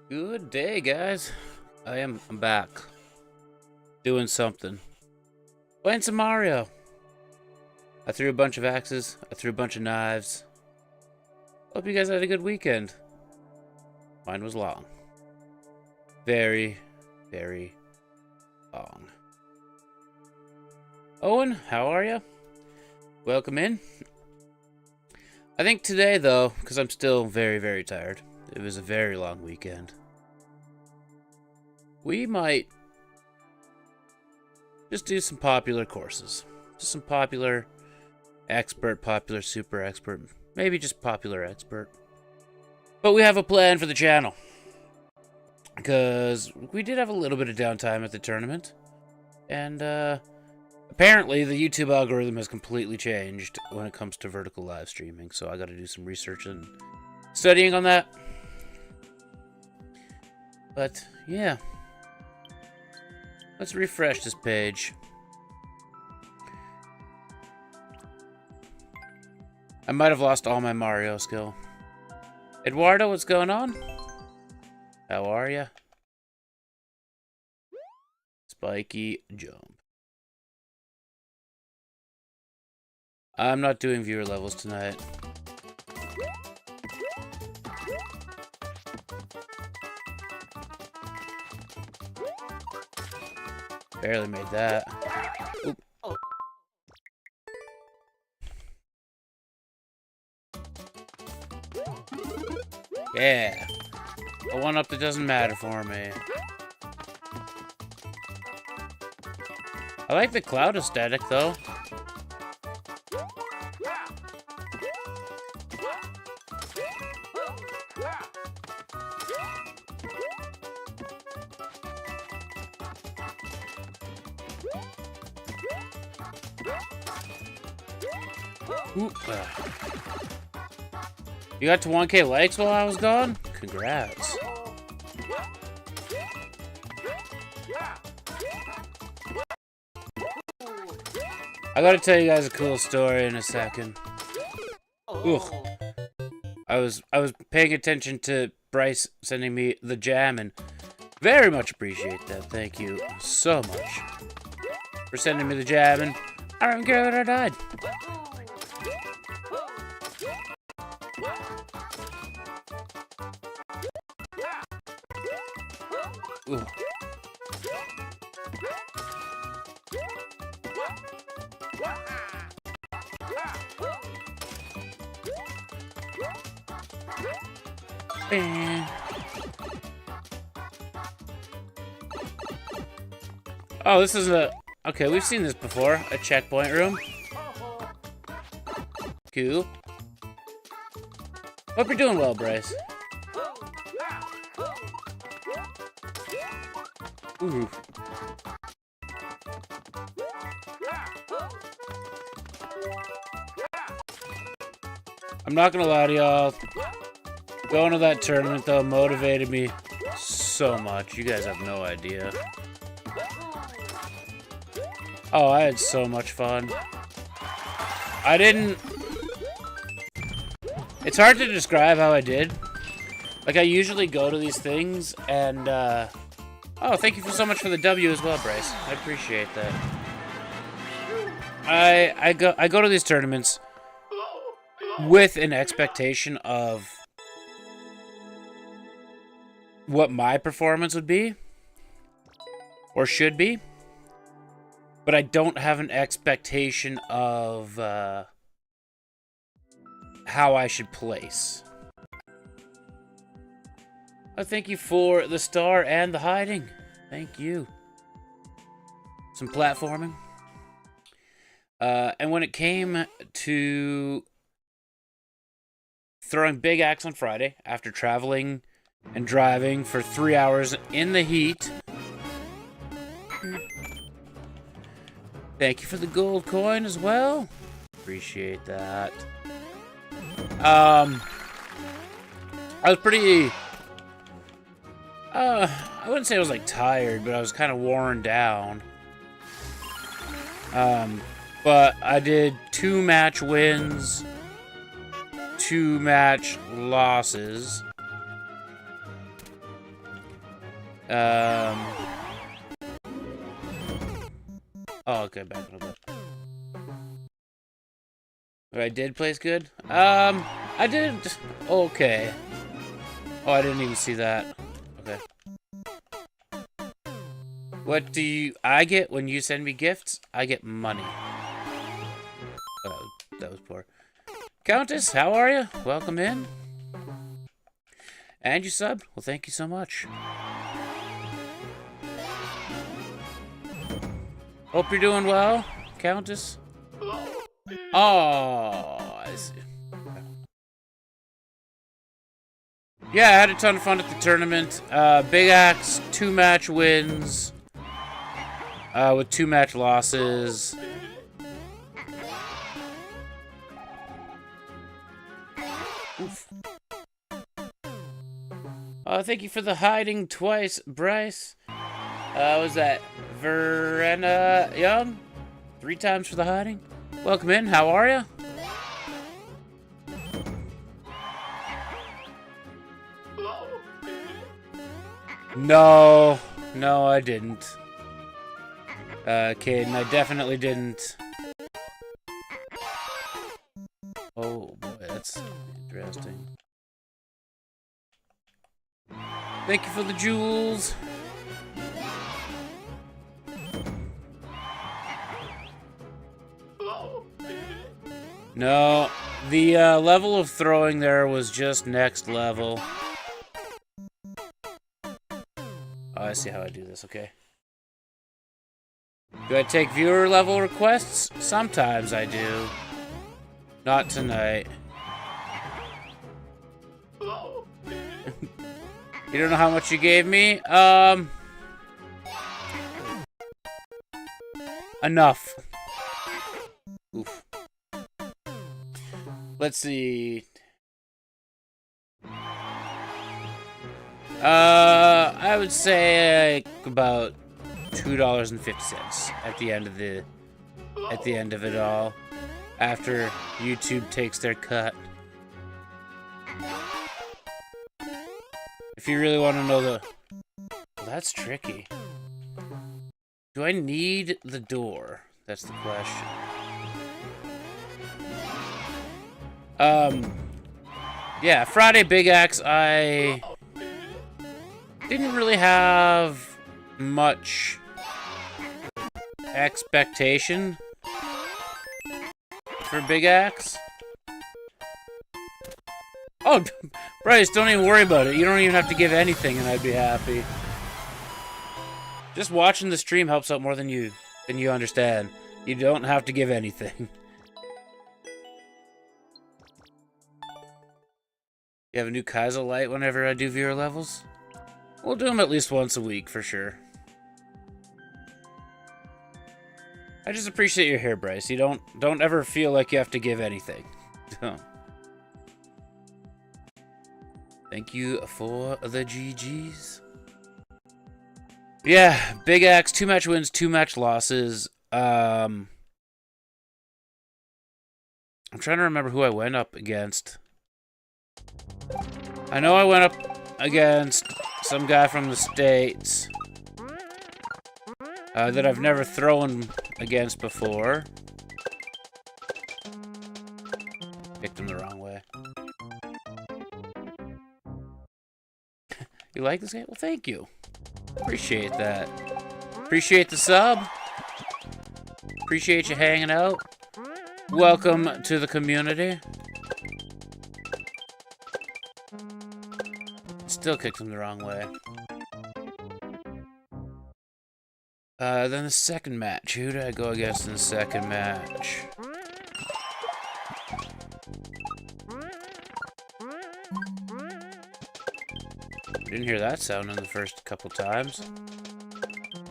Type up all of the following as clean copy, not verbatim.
Good day, guys. I'm back. Doing something. Playing some Mario. I threw a bunch of axes. I threw a bunch of knives. Hope you guys had a good weekend. Mine was long. Very, very long. Owen, how are you? Welcome in. I think today, though, because I'm still very, very tired. It was a very long weekend. We might just do some popular courses. Just some popular expert, popular super expert, maybe just popular expert. But we have a plan for the channel. Because we did have a little bit of downtime at the tournament. And apparently the YouTube algorithm has completely changed when it comes to vertical live streaming. So I got to do some research and studying on that. But yeah. Let's refresh this page. I might have lost all my Mario skill. Eduardo, what's going on? How are ya? Spiky jump. I'm not doing viewer levels tonight. Barely made that. Oop. Yeah. A one-up that doesn't matter for me. I like the cloud aesthetic, though. Oop. You got to 1K likes while I was gone? Congrats. I gotta tell you guys a cool story in a second. Ugh. I was paying attention to Bryce sending me the jam and very much appreciate that. Thank you so much for sending me the jam, and I don't care that I died. Ooh. Oh, this is a... Okay, we've seen this before. A checkpoint room. Cool. Hope you're doing well, Bryce. Ooh. I'm not gonna lie to y'all. Going to that tournament, though, motivated me so much. You guys have no idea. Oh, I had so much fun. I didn't... It's hard to describe how I did. Like, I usually go to these things, and, Oh, thank you so much for the W as well, Bryce. I appreciate that. I go to these tournaments with an expectation of what my performance would be, or should be, but I don't have an expectation of how I should place. Oh, thank you for the star and the hiding. Thank you. Some platforming. And when it came to throwing big axe on Friday, after traveling and driving for 3 hours in the heat. Thank you for the gold coin as well. Appreciate that. I was pretty... I wouldn't say I was, like, tired, but I was kind of worn down. But I did 2 match wins, 2 match losses. Oh, okay, back a little bit. What I did place good? I did okay. Oh, I didn't even see that. Okay. What do I get when you send me gifts? I get money. Oh, that was poor. Countess, how are you? Welcome in. And you subbed? Well, thank you so much. Hope you're doing well, Countess. Oh, I see. Yeah, I had a ton of fun at the tournament. Big Axe, 2-match wins. With 2-match losses. Oof. Thank you for the hiding twice, Bryce. Was that Verena Young? 3 times for the hiding. Welcome in. How are you? No, I didn't. Caden, I definitely didn't. Oh boy, that's interesting. Thank you for the jewels. No, the level of throwing there was just next level. Oh, I see how I do this, okay. Do I take viewer level requests? Sometimes I do. Not tonight. You don't know how much you gave me? Enough. Oof. Let's see. I would say about $2.50 at the end of it all, after YouTube takes their cut. If you really want to know the... Well, that's tricky. Do I need the door? That's the question. Yeah, Friday Big Axe, I didn't really have much expectation for Big Axe. Oh, Bryce, don't even worry about it. You don't even have to give anything and I'd be happy. Just watching the stream helps out more than you understand. You don't have to give anything. You have a new Kaizo light whenever I do viewer levels? We'll do them at least once a week, for sure. I just appreciate your here, Bryce. You don't ever feel like you have to give anything. Thank you for the GGs. Yeah, Big Axe, 2-match wins, 2-match losses. I'm trying to remember who I went up against. I know I went up against some guy from the States that I've never thrown against before. Picked him the wrong way. You like this game? Well, thank you. Appreciate that. Appreciate the sub. Appreciate you hanging out. Welcome to the community. Still kicked him the wrong way. Then the second match. Who did I go against in the second match? Didn't hear that sound in the first couple times.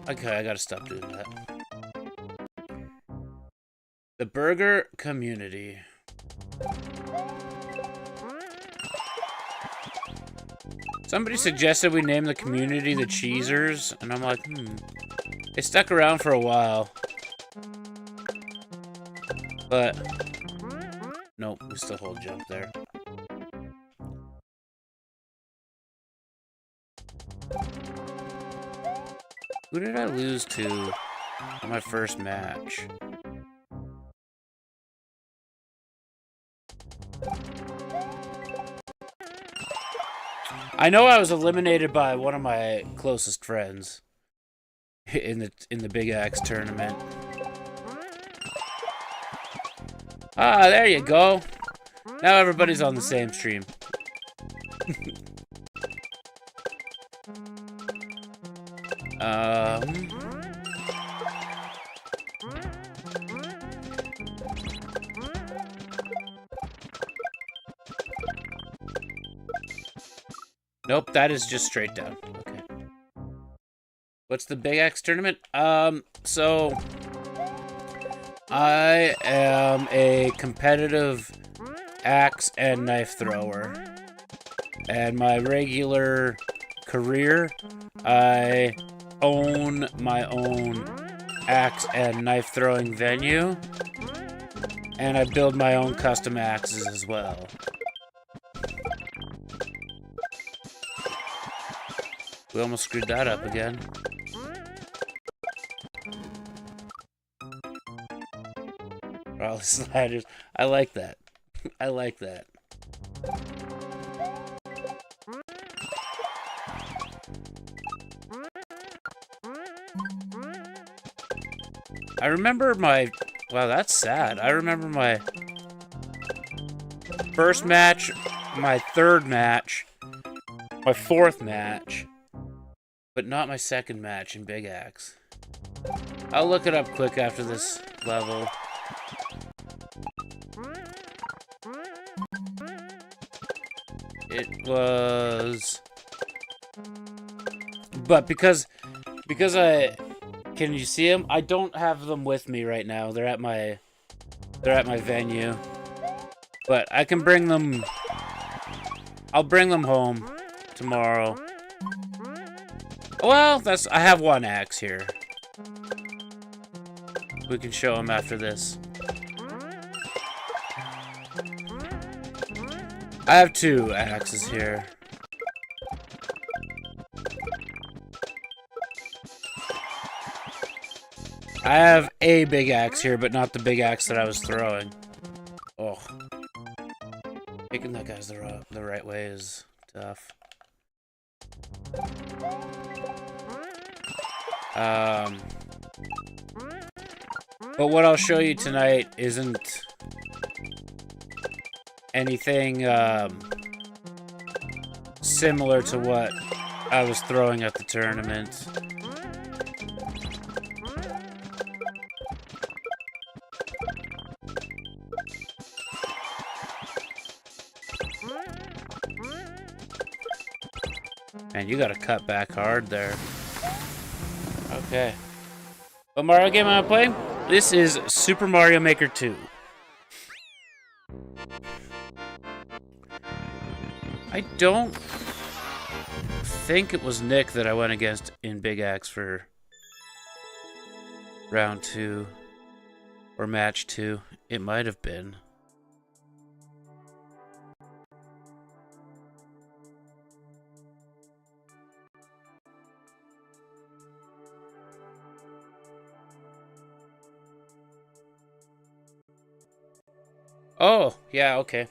Okay, I gotta stop doing that. The Burger Community. Somebody suggested we name the community the Cheesers, and I'm like, It stuck around for a while. But, nope, we still hold jump there. Who did I lose to on my first match? I know I was eliminated by one of my closest friends in the Big Axe tournament. Ah, there you go. Now everybody's on the same stream. Nope, that is just straight down. Okay. What's the Big Axe tournament? So I am a competitive axe and knife thrower. And my regular career, I own my own axe and knife throwing venue. And I build my own custom axes as well. We almost screwed that up again. Raleigh sliders. I like that. I like that. I remember my... Wow, that's sad. I remember my first match, my third match, my fourth match, but not my second match in Big Axe. I'll look it up quick after this level. It was... But because I... Can you see them? I don't have them with me right now. They're at my venue. But I can bring them... I'll bring them home tomorrow. Well, I have one axe here. We can show them after this. I have two axes here. I have a big axe here, but not the big axe that I was throwing. Oh. Picking that guy's the right way is tough. But what I'll show you tonight isn't anything similar to what I was throwing at the tournament. Man, you gotta cut back hard there. Okay. What Mario game am I playing? This is Super Mario Maker 2. I don't think it was Nick that I went against in Big Axe for round 2 or match 2. It might have been. Oh, yeah, okay.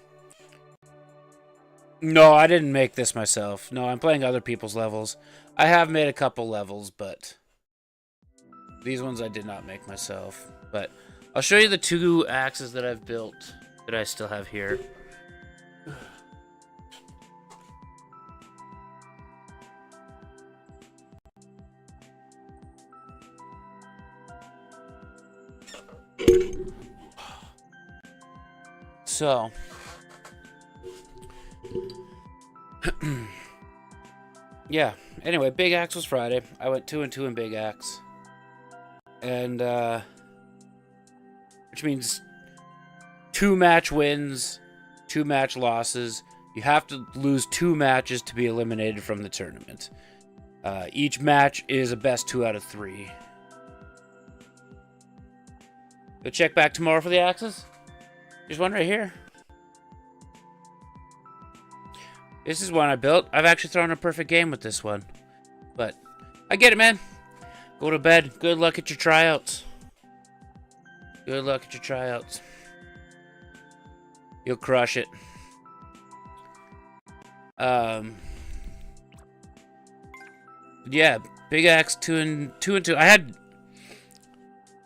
No, I didn't make this myself. No, I'm playing other people's levels. I have made a couple levels, but these ones I did not make myself. But I'll show you the two axes that I've built that I still have here. So, yeah. Anyway, Big Axe was Friday. I went 2-2 in Big Axe. And, which means 2 match wins, 2 match losses. You have to lose 2 matches to be eliminated from the tournament. Each match is a best 2 out of 3. Go check back tomorrow for the axes. There's one right here. This is one I built. I've actually thrown a perfect game with this one. But I get it, man. Go to bed. Good luck at your tryouts. Good luck at your tryouts. You'll crush it. Yeah, Big Axe 2 and 2. I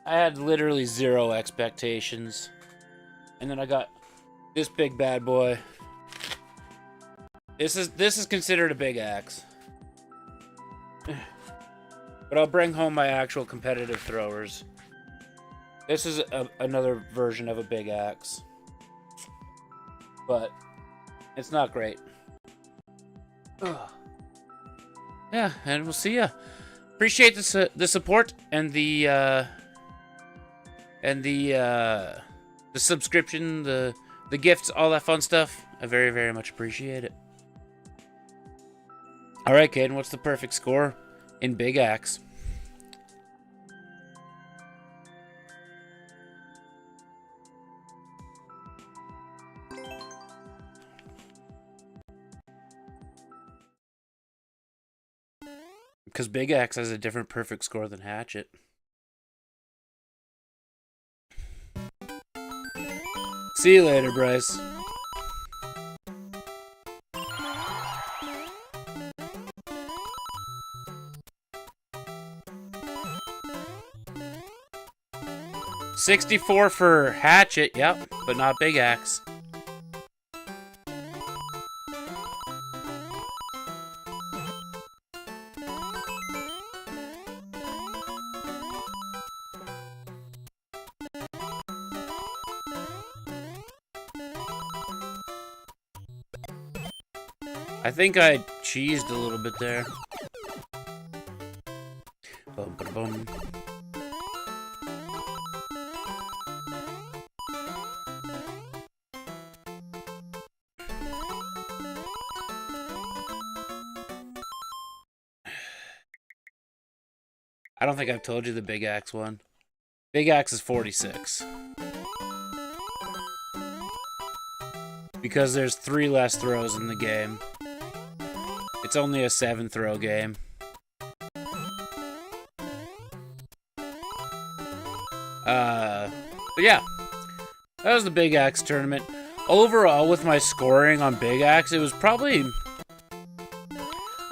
had literally 0 expectations. And then I got this big bad boy. This is considered a Big Axe. But I'll bring home my actual competitive throwers. This is another version of a Big Axe. But it's not great. Ugh. Yeah, and we'll see ya. Appreciate the support and the subscription, the gifts, all that fun stuff. I very, very much appreciate it. All right, Caden, what's the perfect score in Big Axe? Because Big Axe has a different perfect score than Hatchet. See you later, Bryce. $64 for Hatchet, yep, but not Big Axe. I think I cheesed a little bit there. Bum, ba, bum. I don't think I've told you the Big Axe one. Big Axe is 46. Because there's 3 less throws in the game. It's only a 7-throw game. But yeah, that was the Big Axe tournament. Overall, with my scoring on Big Axe, it was probably,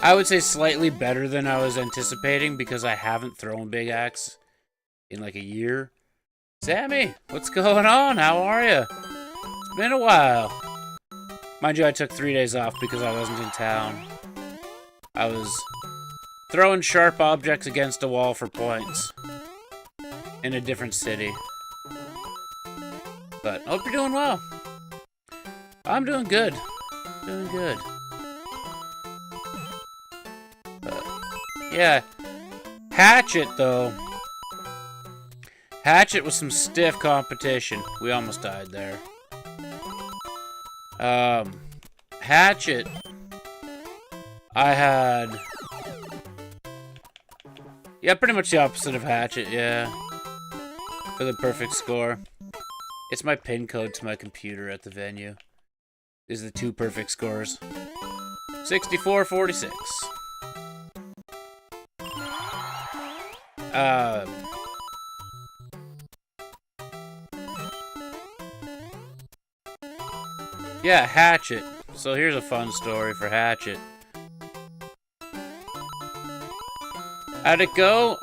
I would say, slightly better than I was anticipating because I haven't thrown Big Axe in like a year. Sammy, what's going on? How are you? It's been a while. Mind you, I took 3 days off because I wasn't in town. I was throwing sharp objects against a wall for points in a different city. But I hope you're doing well. I'm doing good. Doing good. But, yeah. Hatchet, though. Hatchet was some stiff competition. We almost died there. Hatchet, I had, yeah, pretty much the opposite of Hatchet, yeah, for the perfect score. It's my pin code to my computer at the venue. These are the 2 perfect scores. 64-46. Yeah, Hatchet. So here's a fun story for Hatchet. How'd it go?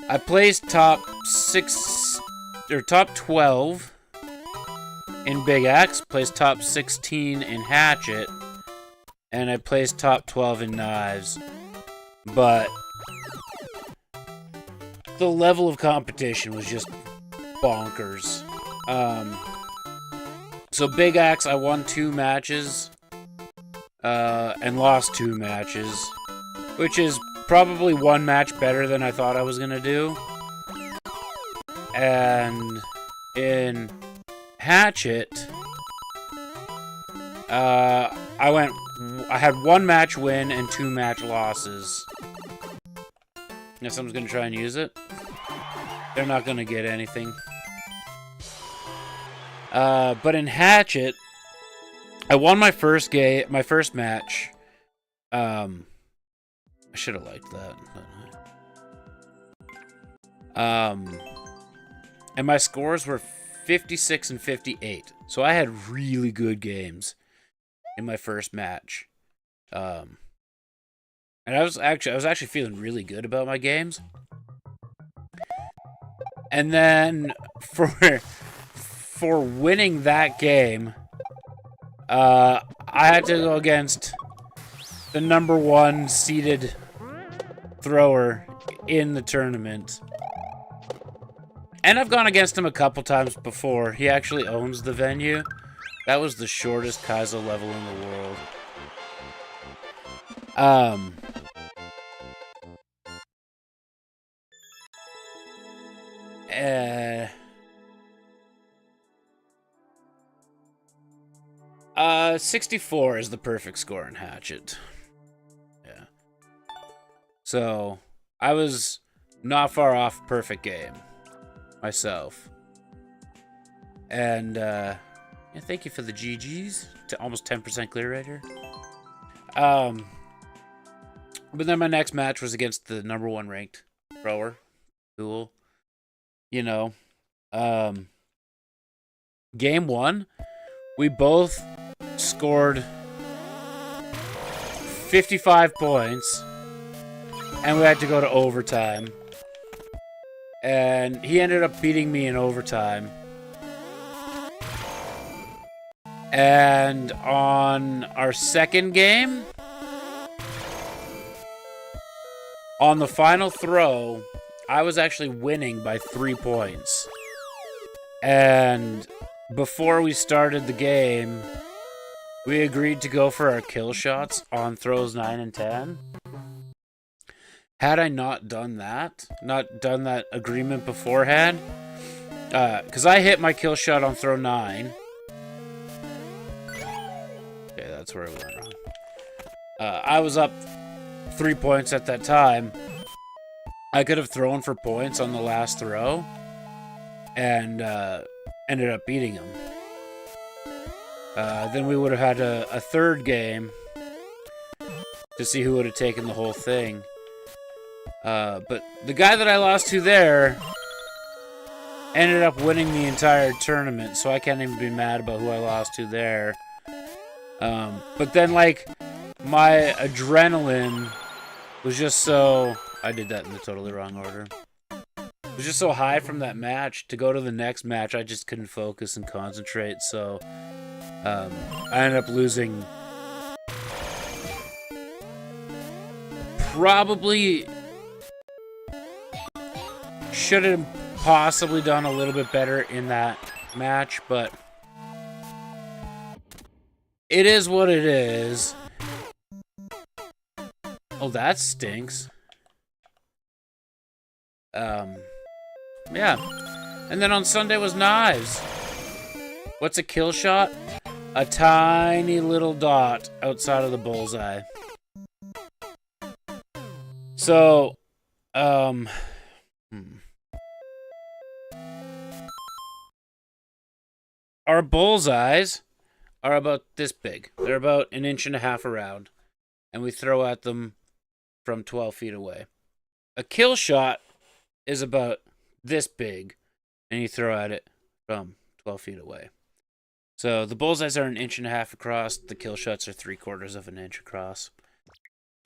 I placed top 6 or top 12 in Big Axe, placed top 16 in Hatchet, and I placed top 12 in Knives. But the level of competition was just bonkers. So Big Axe, I won 2 matches, and lost 2 matches, which is probably 1 match better than I thought I was gonna do. And in Hatchet, I had 1 match win and 2 match losses. Now someone's gonna try and use it. They're not gonna get anything. But in Hatchet, I won my first match. I should have liked that. And my scores were 56 and 58. So I had really good games in my first match. And I was actually feeling really good about my games. And then for winning that game, I had to go against the #1 seeded thrower in the tournament. And I've gone against him a couple times before. He actually owns the venue. That was the shortest Kaizo level in the world. Uh, 64 is the perfect score in Hatchet. Yeah. So, I was not far off perfect game myself. And, yeah, thank you for the GGs. To almost 10% clear rate here. But then my next match was against the #1 ranked thrower. Cool. You know. Game 1, we both scored 55 points. And we had to go to overtime. And he ended up beating me in overtime. And on our second game, on the final throw, I was actually winning by 3 points. And before we started the game, we agreed to go for our kill shots on throws 9 and 10. Had I not done that agreement beforehand, because I hit my kill shot on throw 9. Okay, that's where it went wrong. I was up 3 points at that time. I could have thrown for points on the last throw and ended up beating him. Then we would have had a third game to see who would have taken the whole thing. But the guy that I lost to there ended up winning the entire tournament, so I can't even be mad about who I lost to there. But then, like, my adrenaline was just so... I did that in the totally wrong order. It was just so high from that match. To go to the next match, I just couldn't focus and concentrate, so... I ended up losing... Probably... Should have possibly done a little bit better in that match, but... It is what it is. Oh, that stinks. Yeah. And then on Sunday was knives. What's a kill shot? A tiny little dot outside of the bullseye. So, our bullseyes are about this big. They're about 1.5 inches around. And we throw at them from 12 feet away. A kill shot is about this big. And you throw at it from 12 feet away. So the bullseyes are 1.5 inches across. The kill shots are 3/4 of an inch across.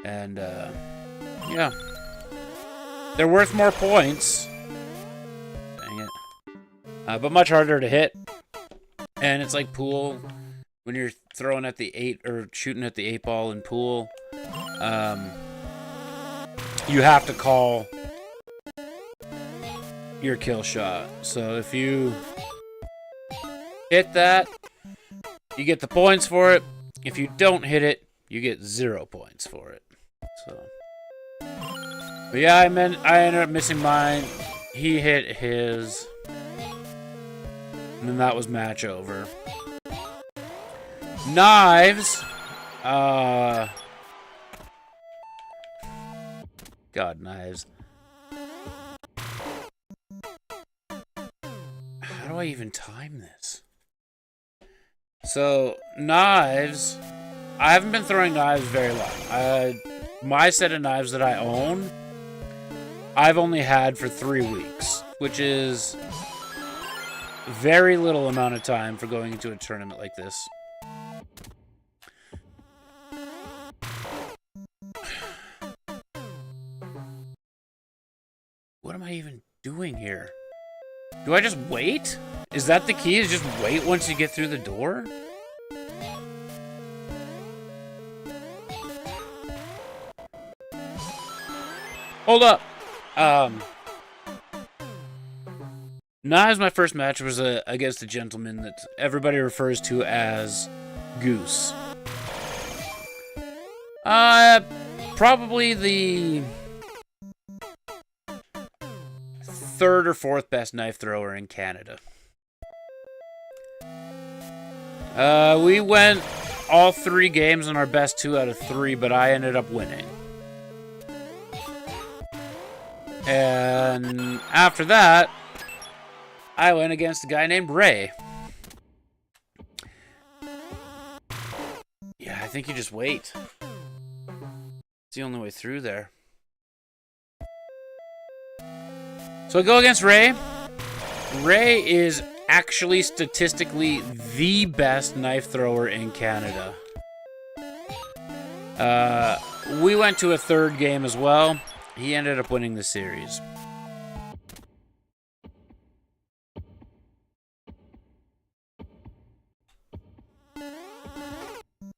And, yeah. They're worth more points. Dang it. But much harder to hit. And it's like pool. When you're throwing at the 8 or shooting at the 8 ball in pool, you have to call your kill shot. So if you hit that, you get the points for it. If you don't hit it, you get 0 points for it. So, but yeah, I ended up missing mine. He hit his, and then that was match over. Knives. God, knives. How do I even time this? So, knives. I haven't been throwing knives very long. my set of knives that I own, I've only had for 3 weeks, which is very little amount of time for going into a tournament like this. What am I even doing here? Do I just wait? Is that the key? Is just wait once you get through the door? Hold up. Knives, my first match was against a gentleman that everybody refers to as Goose. Probably the third or fourth best knife thrower in Canada. We went all 3 games on our best 2 out of 3, but I ended up winning. And after that, I went against a guy named Ray. Yeah, I think you just wait. It's the only way through there. So I go against Ray. Ray is actually statistically the best knife thrower in Canada. We went to a 3rd game as well. He ended up winning the series.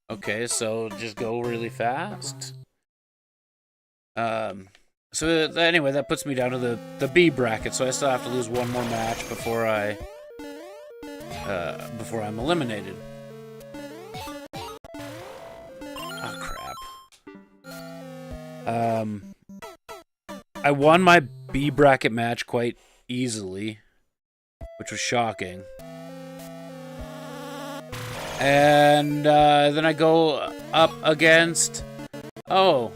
Okay, so just go really fast. So anyway, that puts me down to the B bracket, so I still have to lose one more match before I'm eliminated. Oh crap. I won my B bracket match quite easily, which was shocking. And then I go up against the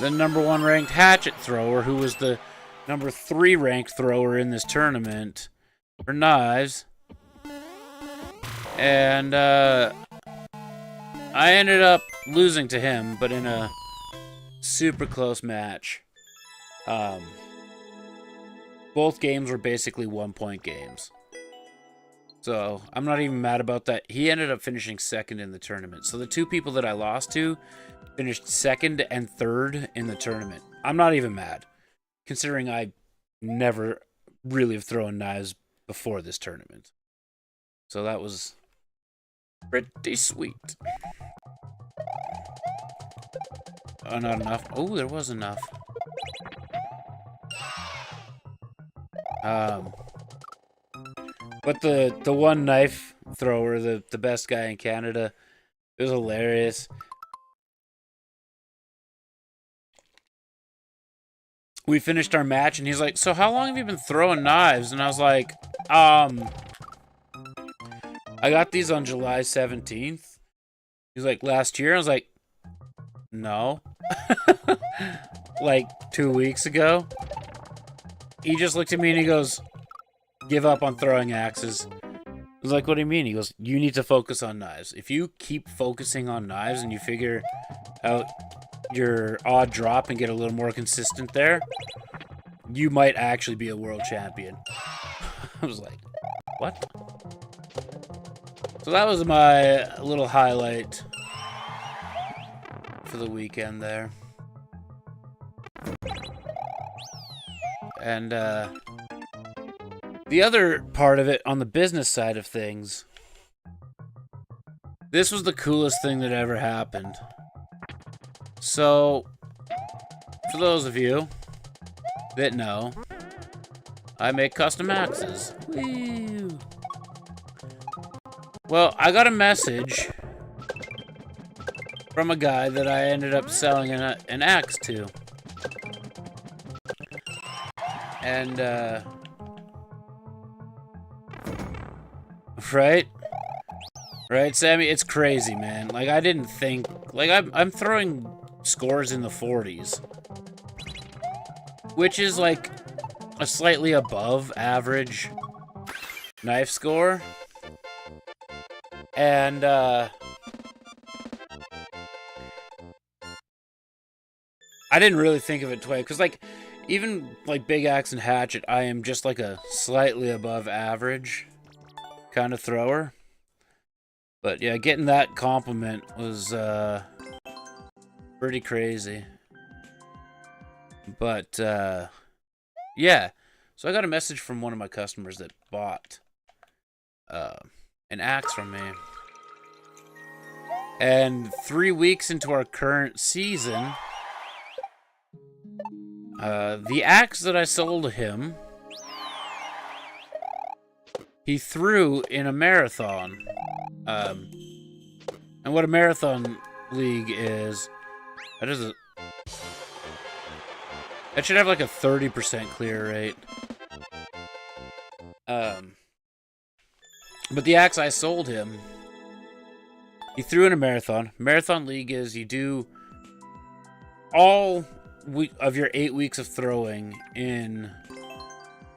number 1 ranked hatchet thrower, who was the number 3 ranked thrower in this tournament for knives. And I ended up losing to him, but in a super close match. Both games were basically 1-point games. So I'm not even mad about that. He ended up finishing 2nd in the tournament. So the 2 people that I lost to finished 2nd and 3rd in the tournament. I'm not even mad, considering I never really have thrown knives before this tournament. So that was pretty sweet. Oh, not enough. Oh, there was enough. But the one knife thrower, the best guy in Canada, it was hilarious. We finished our match, and he's like, so how long have you been throwing knives? And I was like, I got these on July 17th. He's like, last year? I was like, no. Like 2 weeks ago. He just looked at me and he goes, give up on throwing axes. I was like, what do you mean? He goes, you need to focus on knives. If you keep focusing on knives and you figure out your odd drop and get a little more consistent there, you might actually be a world champion. I was like, what? So that was my little highlight for the weekend there. And the other part of it, on the business side of things, this was the coolest thing that ever happened. So, for those of you that know, I make custom axes. Woo! Well, I got a message from a guy that I ended up selling an axe to. And, Right, Sammy? It's crazy, man. Like, I didn't think... Like, I'm throwing scores in the 40s. Which is, like, a slightly above average knife score. And, I didn't really think of it twice, because, like, even, like, Big Axe and Hatchet, I am just, like, a slightly above average kind of thrower. But, yeah, getting that compliment was, pretty crazy. But, yeah. So I got a message from one of my customers that bought, an axe from me. And 3 weeks into our current season, the axe that I sold him, he threw in a marathon. And what a marathon league is, it should have like a 30% clear rate. But the axe I sold him, he threw in a marathon. Marathon league is you do all of your 8 weeks of throwing in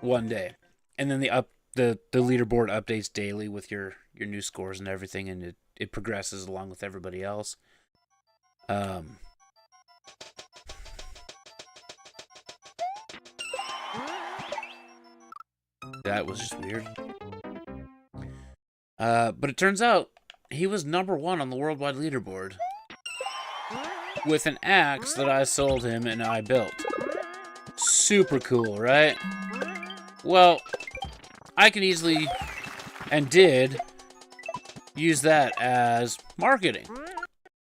one day, and then the leaderboard updates daily with your new scores and everything, and it progresses along with everybody else. That was just weird. But it turns out he was #1 on the worldwide leaderboard with an axe that I sold him and I built. Super cool, right? Well, I can easily, and did, use that as marketing.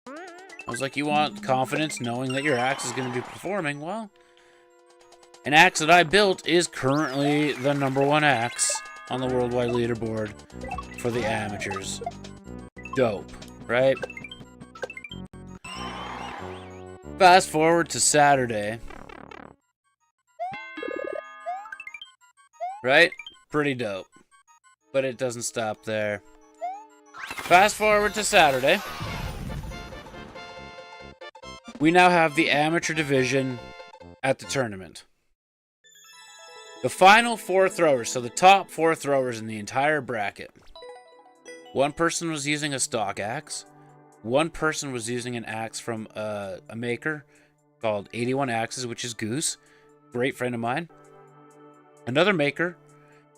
I was like, you want confidence knowing that your axe is going to be performing? Well, an axe that I built is currently the #1 axe on the worldwide leaderboard for the amateurs. Dope, right? Fast forward to Saturday. Right? Pretty dope. But it doesn't stop there. Fast forward to Saturday. We now have the amateur division at the tournament. The final 4 throwers, so the top 4 throwers in the entire bracket. One person was using a stock axe. One person was using an axe from a maker called 81 Axes, which is Goose. Great friend of mine. Another maker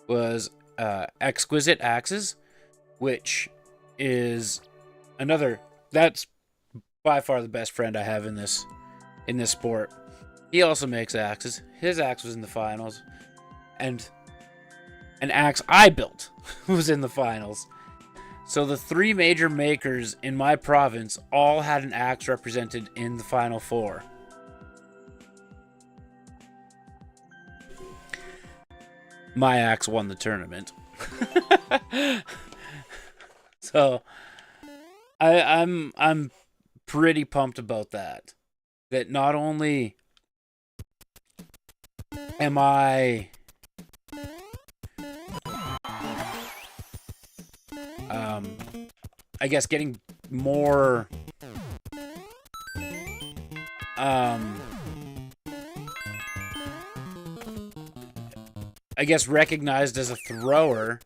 was Exquisite Axes, which is another... That's by far the best friend I have in this sport. He also makes axes. His axe was in the finals. And an axe I built was in the finals. So the 3 major makers in my province all had an axe represented in the final 4. My axe won the tournament. So I'm pretty pumped about that. That not only am I I guess getting more I guess recognized as a thrower,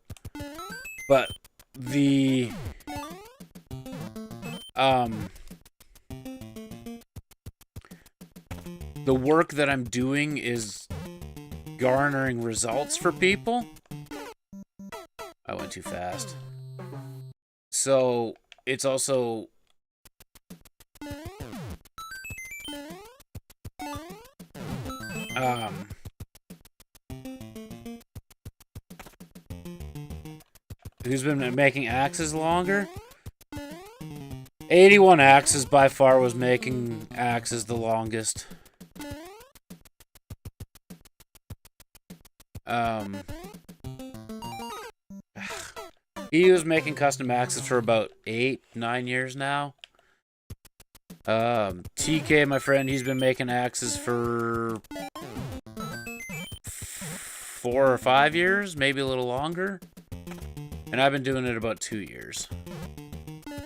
but the work that I'm doing is garnering results for people. I went too fast. So it's also who's been making axes longer? 81 Axes by far was making axes the longest. He was making custom axes for about 8-9 years now. TK, my friend, he's been making axes for 4 or 5 years, maybe a little longer. And I've been doing it about 2 years.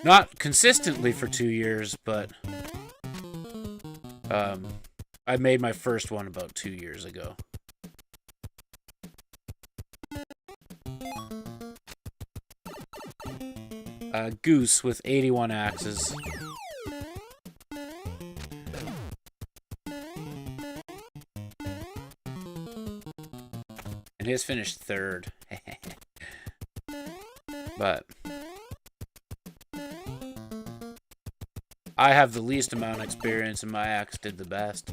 Not consistently for 2 years, but I made my first one about 2 years ago. Goose with 81 Axes. has finished third. But I have the least amount of experience, and my axe did the best.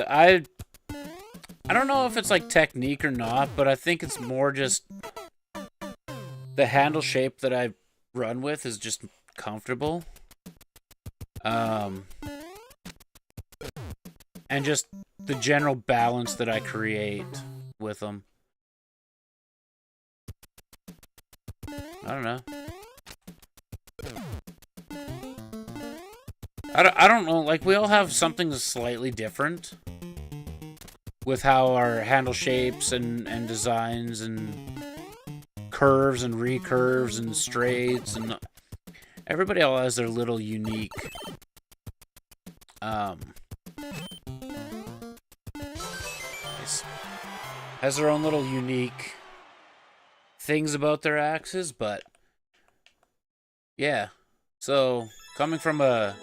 I don't know if it's like technique or not, but I think it's more just the handle shape that I run with is just comfortable. And just the general balance that I create with them. I don't know. I don't know, like, we all have something slightly different with how our handle shapes and designs and curves and recurves and straights, and everybody all has their little unique has their own little unique things about their axes, but yeah. So coming from a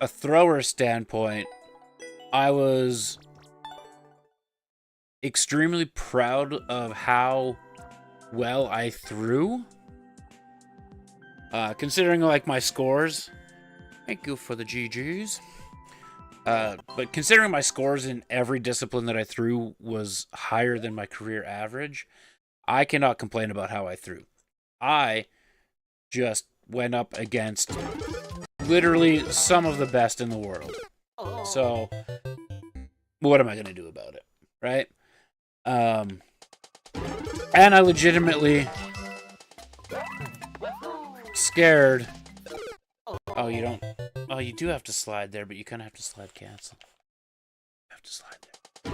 thrower standpoint, I was extremely proud of how well I threw. Considering like my scores, thank you for the GGs. But considering my scores in every discipline that I threw was higher than my career average, I cannot complain about how I threw. I just went up against literally some of the best in the world. So, what am I going to do about it, right? And I legitimately scared. Oh, you don't. Oh, you do have to slide there, but you kind of have to slide cancel. You have to slide there.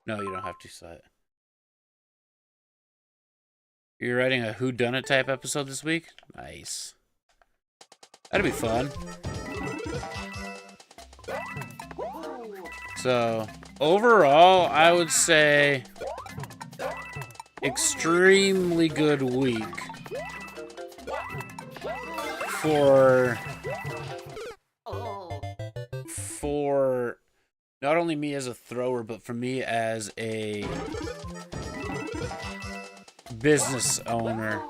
No, you don't have to slide. You're writing a whodunit type episode this week? Nice. That'd be fun. So, overall, I would say extremely good week for not only me as a thrower, but for me as a business owner.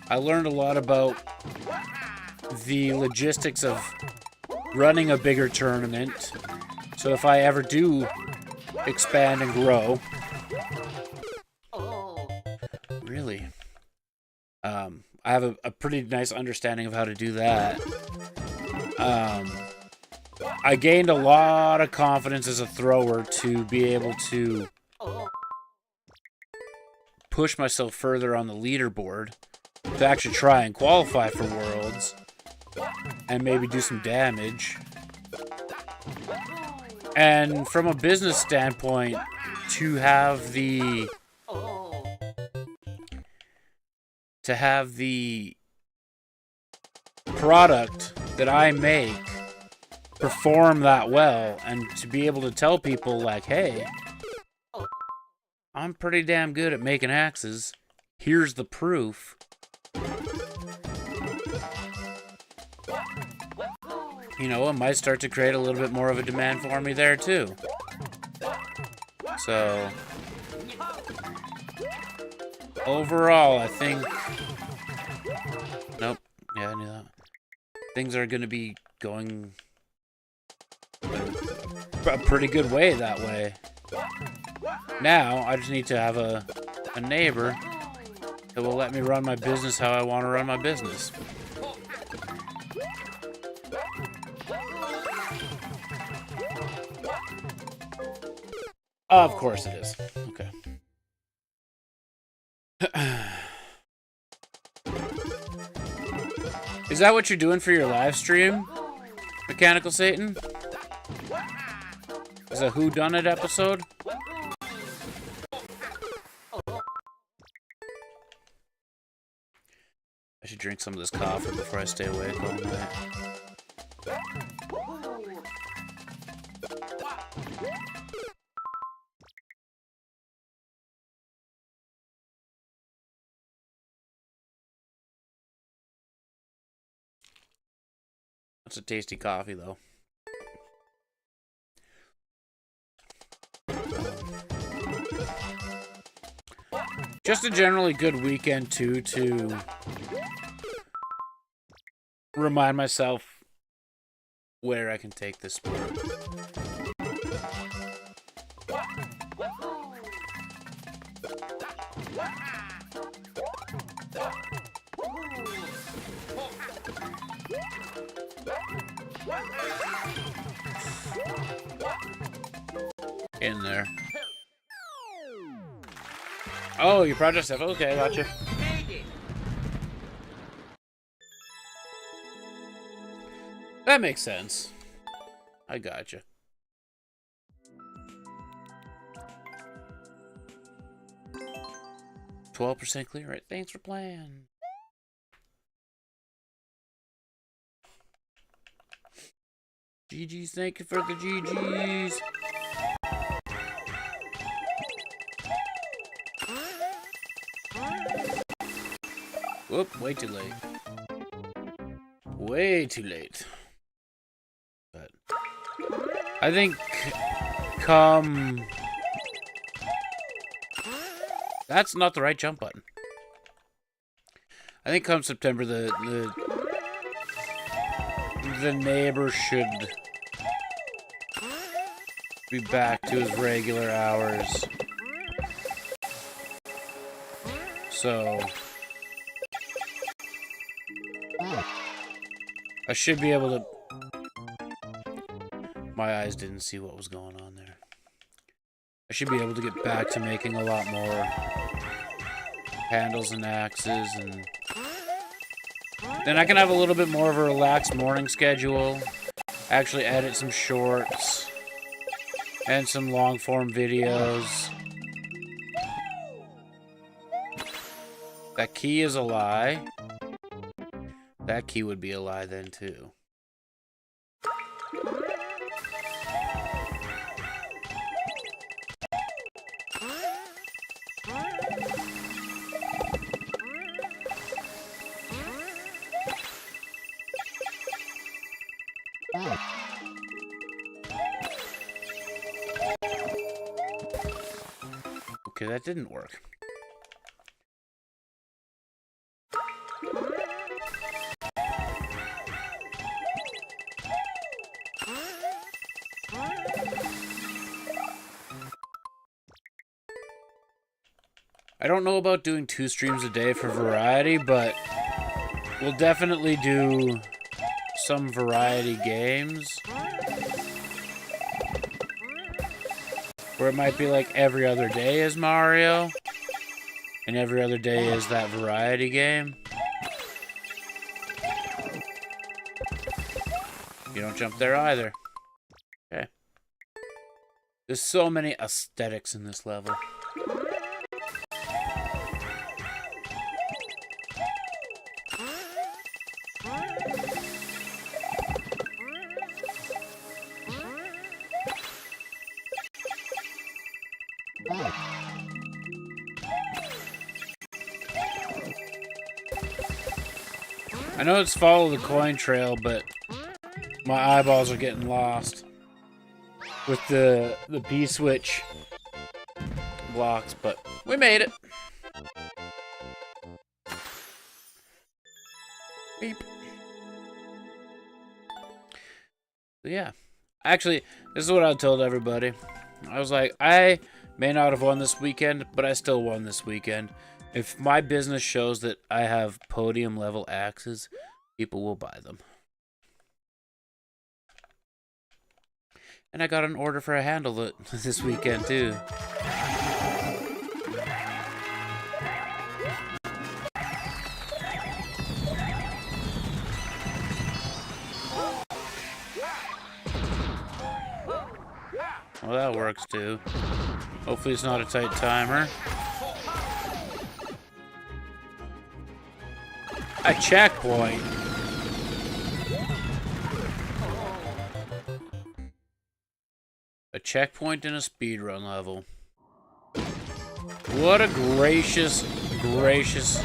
I learned a lot about the logistics of running a bigger tournament. So if I ever do expand and grow, really, I have a pretty nice understanding of how to do that. I gained a lot of confidence as a thrower to be able to push myself further on the leaderboard to actually try and qualify for Worlds and maybe do some damage. And from a business standpoint, to have the product that I make perform that well, and to be able to tell people like, hey, I'm pretty damn good at making axes. Here's the proof. You know, it might start to create a little bit more of a demand for me there too. So, overall, I think... Nope. Yeah, I knew that. Things are going to be going a pretty good way that way. Now, I just need to have a neighbor that will let me run my business how I want to run my business. Of course it is. Okay. Is that what you're doing for your live stream, Mechanical Satan? Is a whodunit episode? I should drink some of this coffee before I stay awake all night. That's a tasty coffee, though. Just a generally good weekend, too, to remind myself where I can take this sport. In there. Oh, your project stuff. Okay, gotcha. That makes sense. I gotcha. %12% clear rate. Thanks for playing. GG's, thank you for the GG's. Whoop, way too late. Way too late. But I think come... That's not the right jump button. I think come September the neighbor should be back to his regular hours. So I should be able to... My eyes didn't see what was going on there. I should be able to get back to making a lot more handles and axes, and then I can have a little bit more of a relaxed morning schedule. Actually edit some shorts and some long form videos. That key is a lie. That key would be a lie then, too. Okay, that didn't work. I don't know about doing 2 streams a day for variety, but we'll definitely do some variety games. Where it might be like every other day is Mario, and every other day is that variety game. You don't jump there either. Okay. There's so many aesthetics in this level. I know it's follow the coin trail, but my eyeballs are getting lost with the P-switch blocks, but we made it. Beep. So yeah, actually, this is what I told everybody. I was like, I may not have won this weekend, but I still won this weekend. If my business shows that I have podium level axes, people will buy them. And I got an order for a handle this weekend too. Well, that works too. Hopefully it's not a tight timer. A checkpoint. A checkpoint in a speedrun level. What a gracious, gracious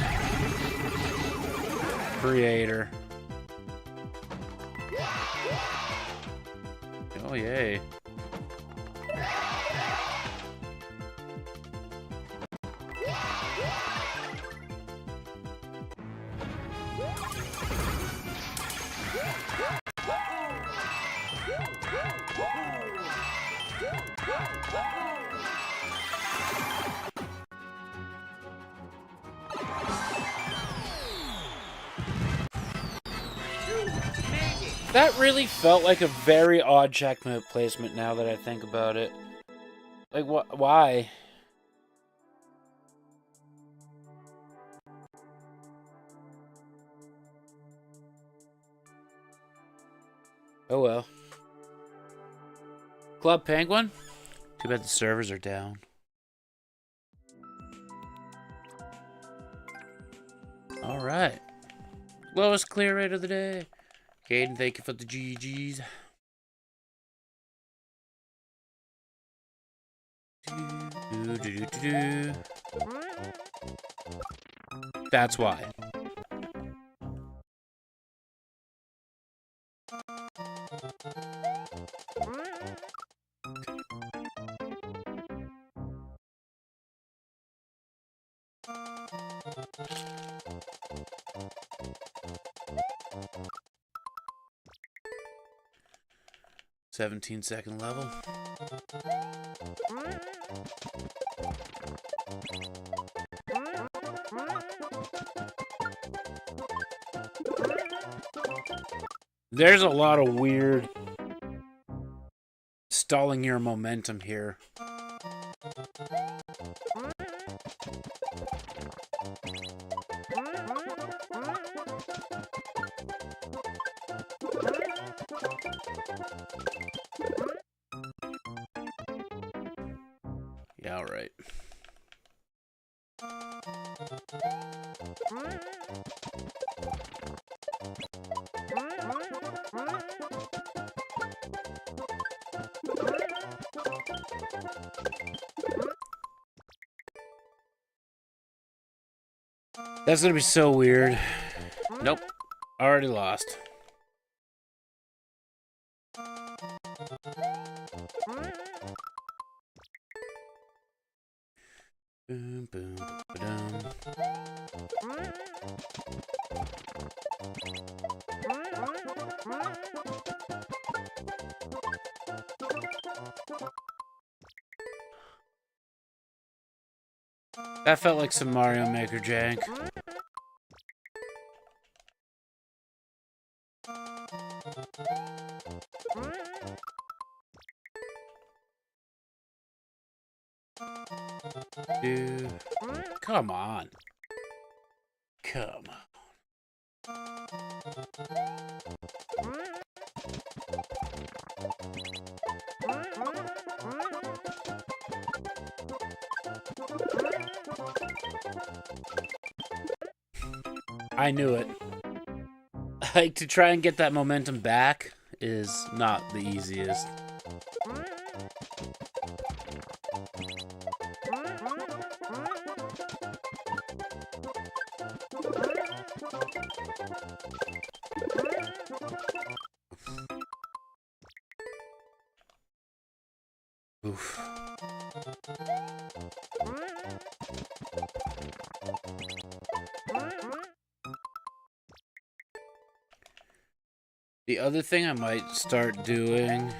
creator. Oh, yay. That really felt like a very odd checkmate placement now that I think about it. Like, why? Oh well. Club Penguin? Too bad the servers are down. Alright. Lowest clear rate of the day. Caden, thank you for the GGs. That's why. "17-second level. There's a lot of weird stalling your momentum here. Yeah, all right. That's gonna be so weird. Nope. Already lost. Boom, boom, ba-dum. That felt like some Mario Maker jank. Dude. Come on. Come on. I knew it. Like, to try and get that momentum back is not the easiest. Oof. The other thing I might start doing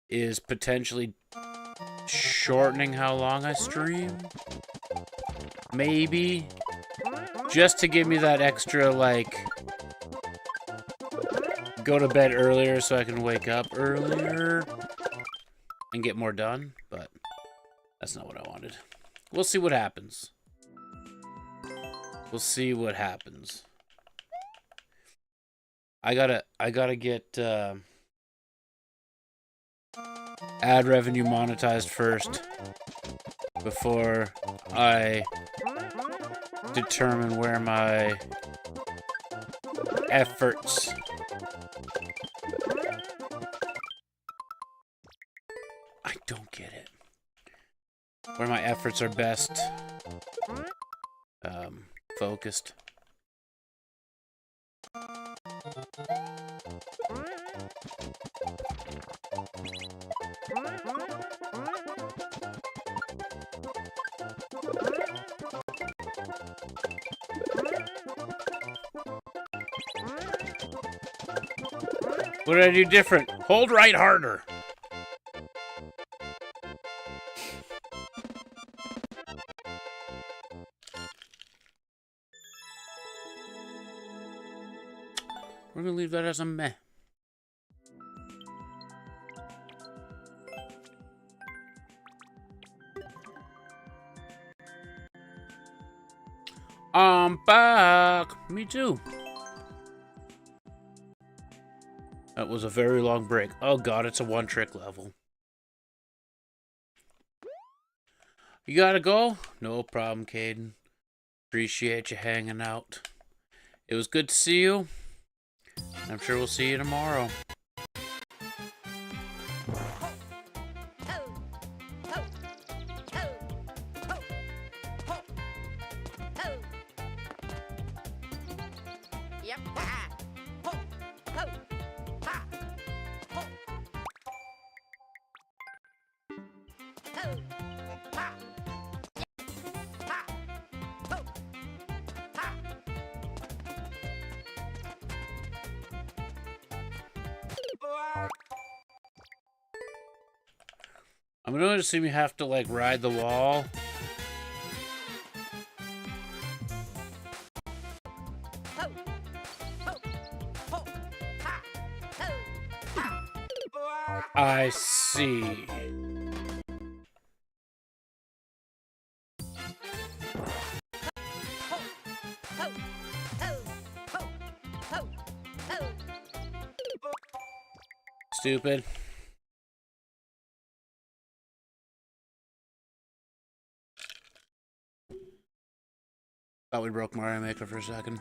is potentially shortening how long I stream. Maybe. Just to give me that extra, like, go to bed earlier so I can wake up earlier and get more done, but that's not what I wanted. We'll see what happens. We'll see what happens. I gotta get ad revenue monetized first before I determine where my efforts I don't get it. Where my efforts are best focused. What did I do different? Hold right harder. We're gonna leave that as a meh. I'm back. Me too. That was a very long break. Oh god, it's a one-trick level. You gotta go? No problem, Caden. Appreciate you hanging out. It was good to see you. I'm sure we'll see you tomorrow. I'm gonna assume you have to, like, ride the wall. I see. Stupid. Thought we broke Mario Maker for a second.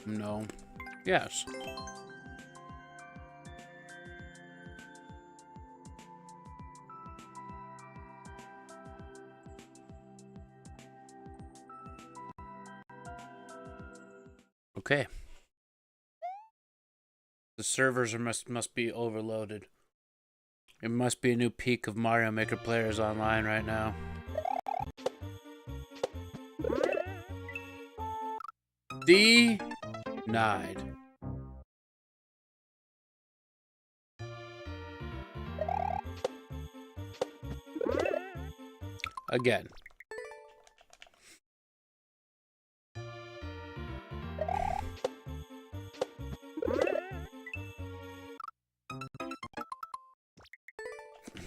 No. Yes. Okay. The servers must be overloaded. It must be a new peak of Mario Maker players online right now. Denied. Again.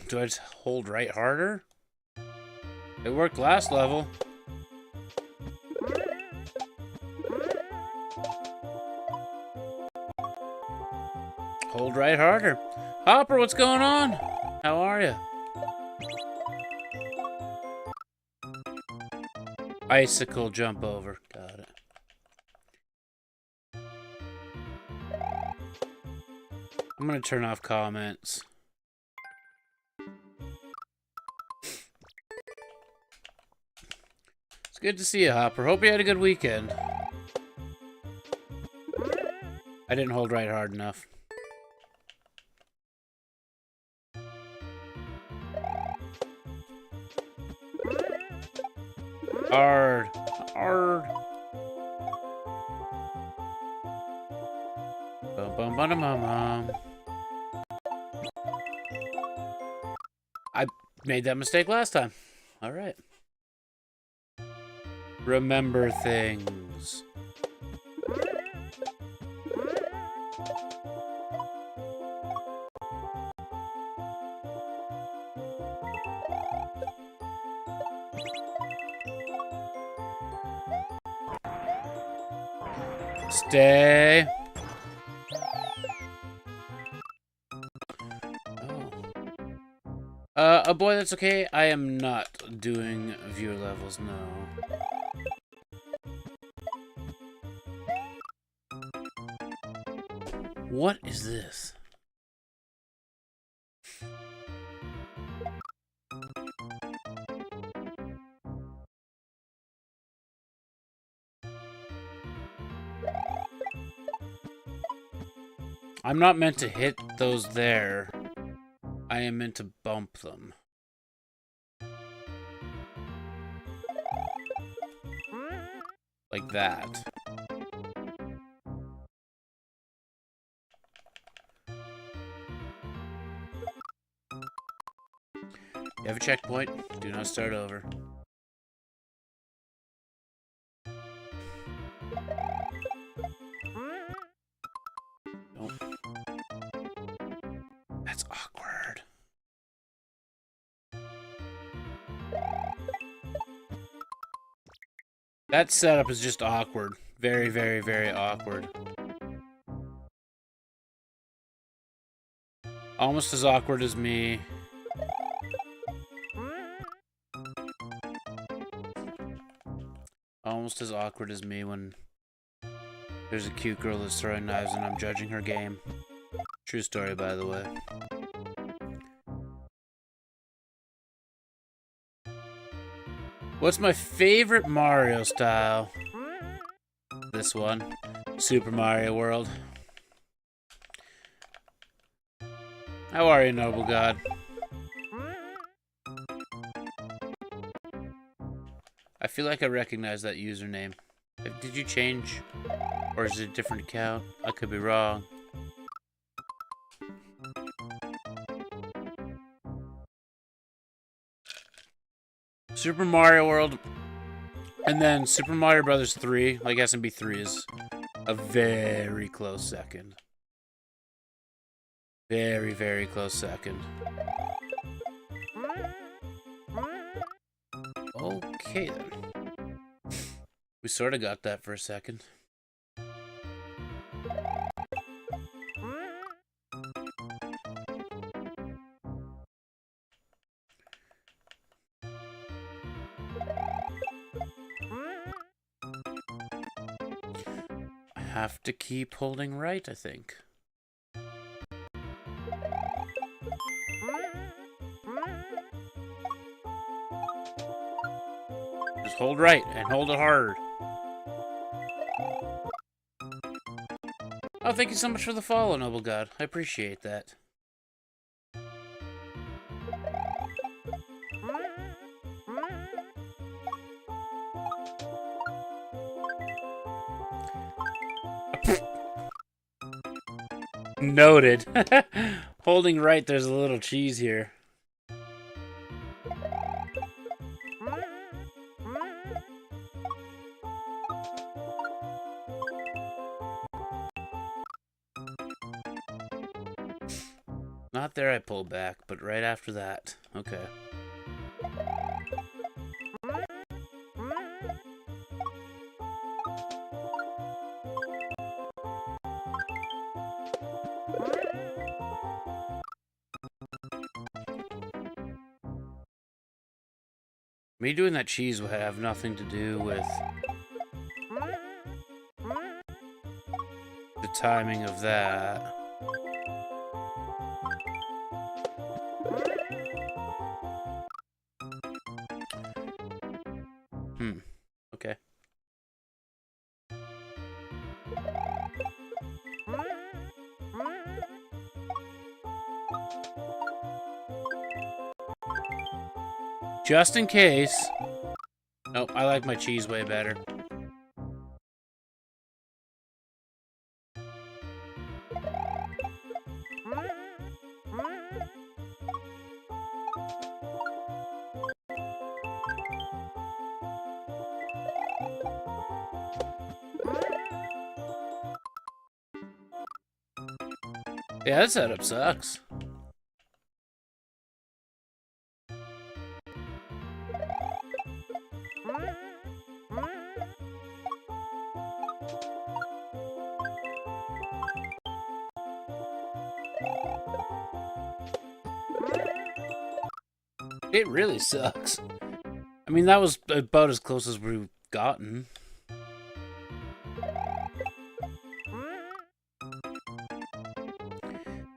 Do I just hold right harder? It worked last level. Hold right harder. Hopper, what's going on? How are you? Icicle jump over. Got it. I'm gonna turn off comments. It's good to see you, Hopper. Hope you had a good weekend. I didn't hold right hard enough. Hard. Hard. Bum bum bum bum bum. I made that mistake last time. All right. Remember things. Stay. Oh. Boy, that's okay. I am not doing viewer levels, no. What is this? I'm not meant to hit those there. I am meant to bump them. Like that. You have a checkpoint. Do not start over. Nope. That's awkward. That setup is just awkward. Very, very, very awkward. Almost as awkward as me. Almost as awkward as me when there's a cute girl that's throwing knives and I'm judging her game. True story, by the way. What's my favorite Mario style? This one. Super Mario World. How are you, Noble God? I feel like I recognize that username. Did you change? Or is it a different account? I could be wrong. Super Mario World, and then Super Mario Brothers 3, like SMB 3 is a very close second. Very, very close second. Okay, then. We sort of got that for a second. I have to keep holding right, I think. Just hold right and hold it hard. Oh, thank you so much for the follow, Noble God. I appreciate that. Noted. Holding right, there's a little cheese here. Not there I pull back, but right after that. Okay. Me doing that cheese would have nothing to do with the timing of that. Okay. Just in case. Nope, I like my cheese way better. Yeah, that setup sucks. It really sucks. I mean, that was about as close as we've gotten.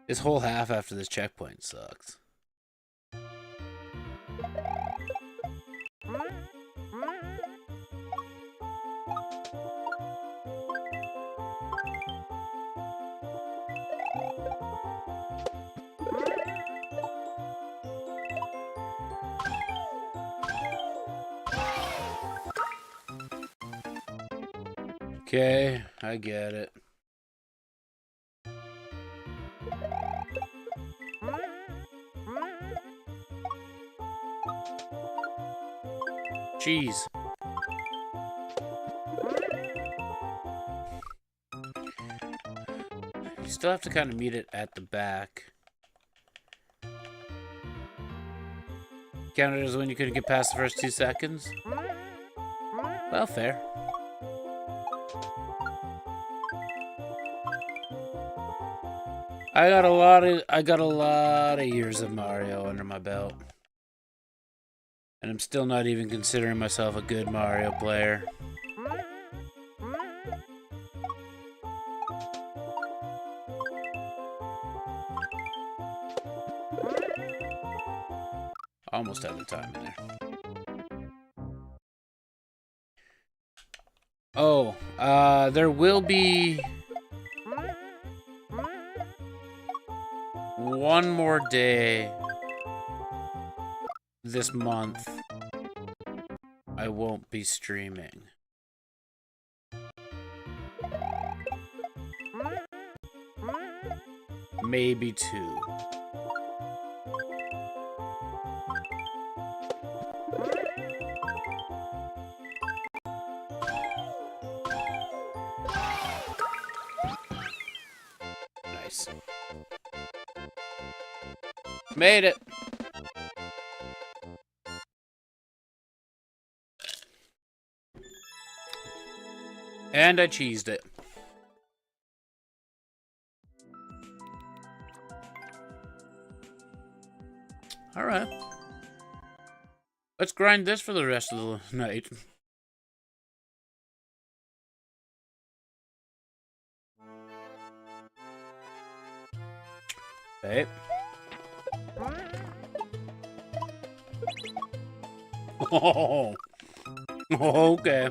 This whole half after this checkpoint sucks. Okay, I get it. Cheese. You still have to kind of meet it at the back. Counted as when you couldn't get past the first 2 seconds? Well, fair. I got a lot of years of Mario under my belt. And I'm still not even considering myself a good Mario player. Almost had the time in there. Oh, there will be one more day this month I won't be streaming. Maybe 2. Nice. Made it. And I cheesed it. Alright. Let's grind this for the rest of the night. Okay. Oh. Okay.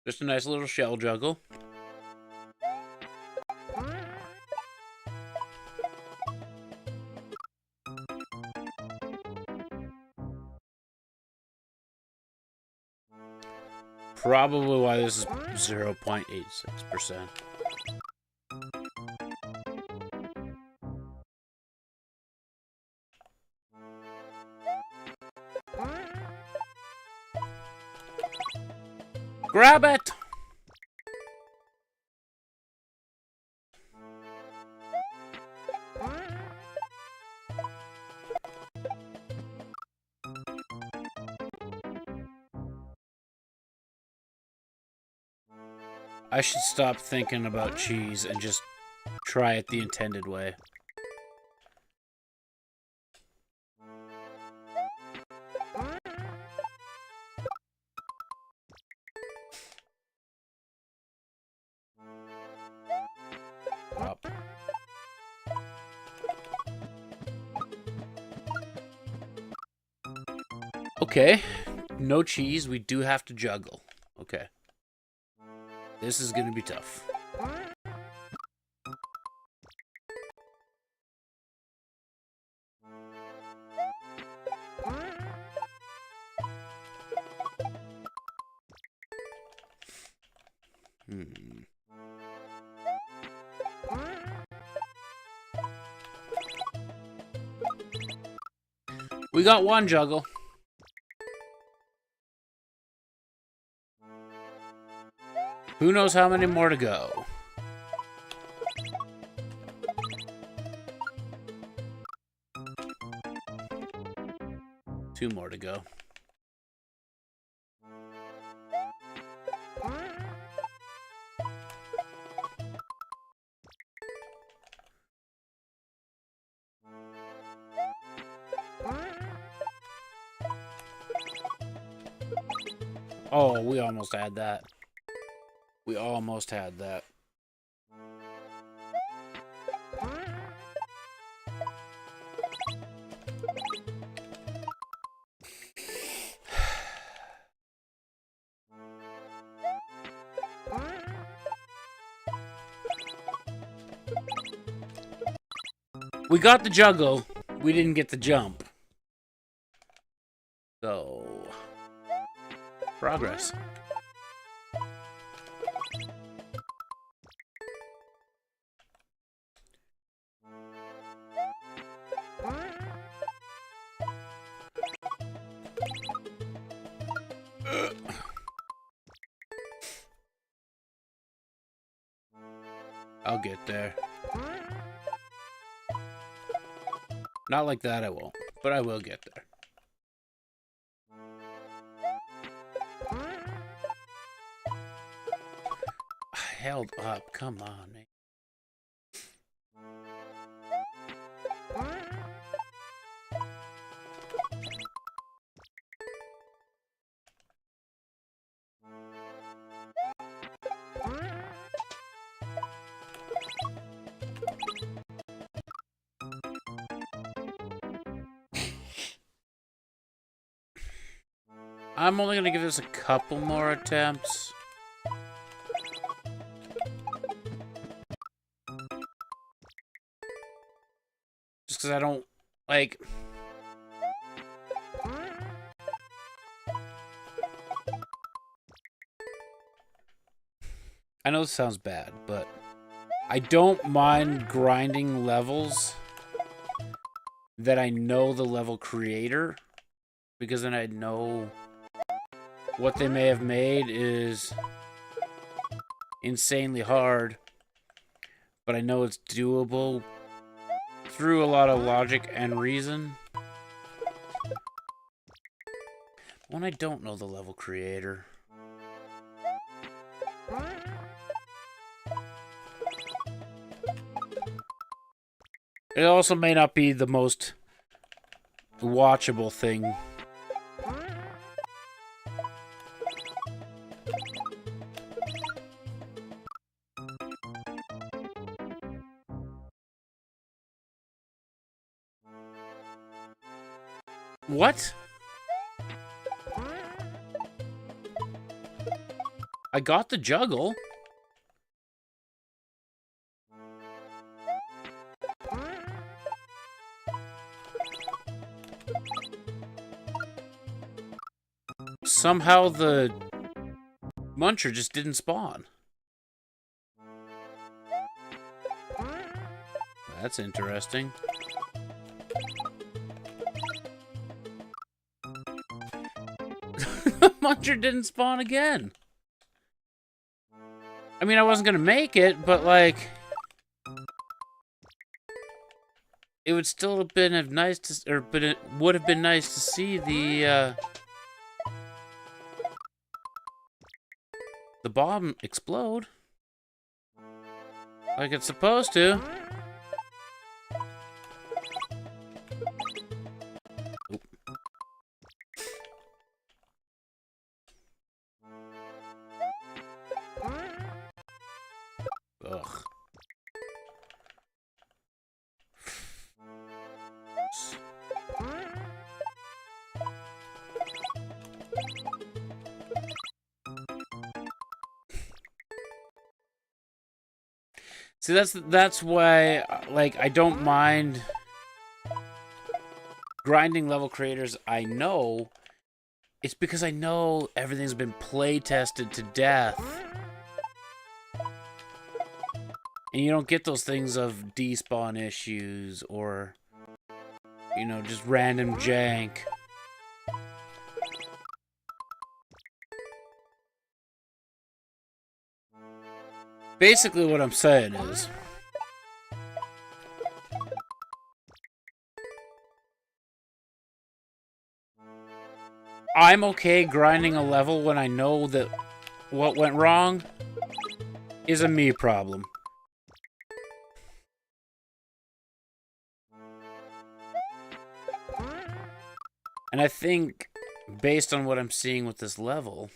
Just a nice little shell juggle. Probably why this is 0.86%. Grab it! I should stop thinking about cheese and just try it the intended way. Up. Okay, no cheese, we do have to juggle. Okay. This is gonna be tough. We got one juggle. Who knows how many more to go? Two more to go. Oh, we almost had that. We almost had that. We got the juggle. We didn't get the jump. So, progress. I'll get there. Not like that, I won't. But I will get there. Held up. Come on, man. I'm only gonna give this a couple more attempts. Just because I don't, like... I know this sounds bad, but I don't mind grinding levels that I know the level creator, because then I know what they may have made is insanely hard, but I know it's doable through a lot of logic and reason. When I don't know the level creator. It also may not be the most watchable thing. What? I got the juggle. Somehow the Muncher just didn't spawn. That's interesting. Muncher didn't spawn again. I mean, I wasn't gonna make it, but like, it would still have been nice to, or but it would have been nice to see the bomb explode like it's supposed to. Oop. Ugh. See, that's why, like, I don't mind grinding level creators I know. It's because I know everything's been play tested to death. And you don't get those things of despawn issues or, you know, just random jank. Basically what I'm saying is, I'm okay grinding a level when I know that what went wrong is a me problem. And I think, based on what I'm seeing with this level,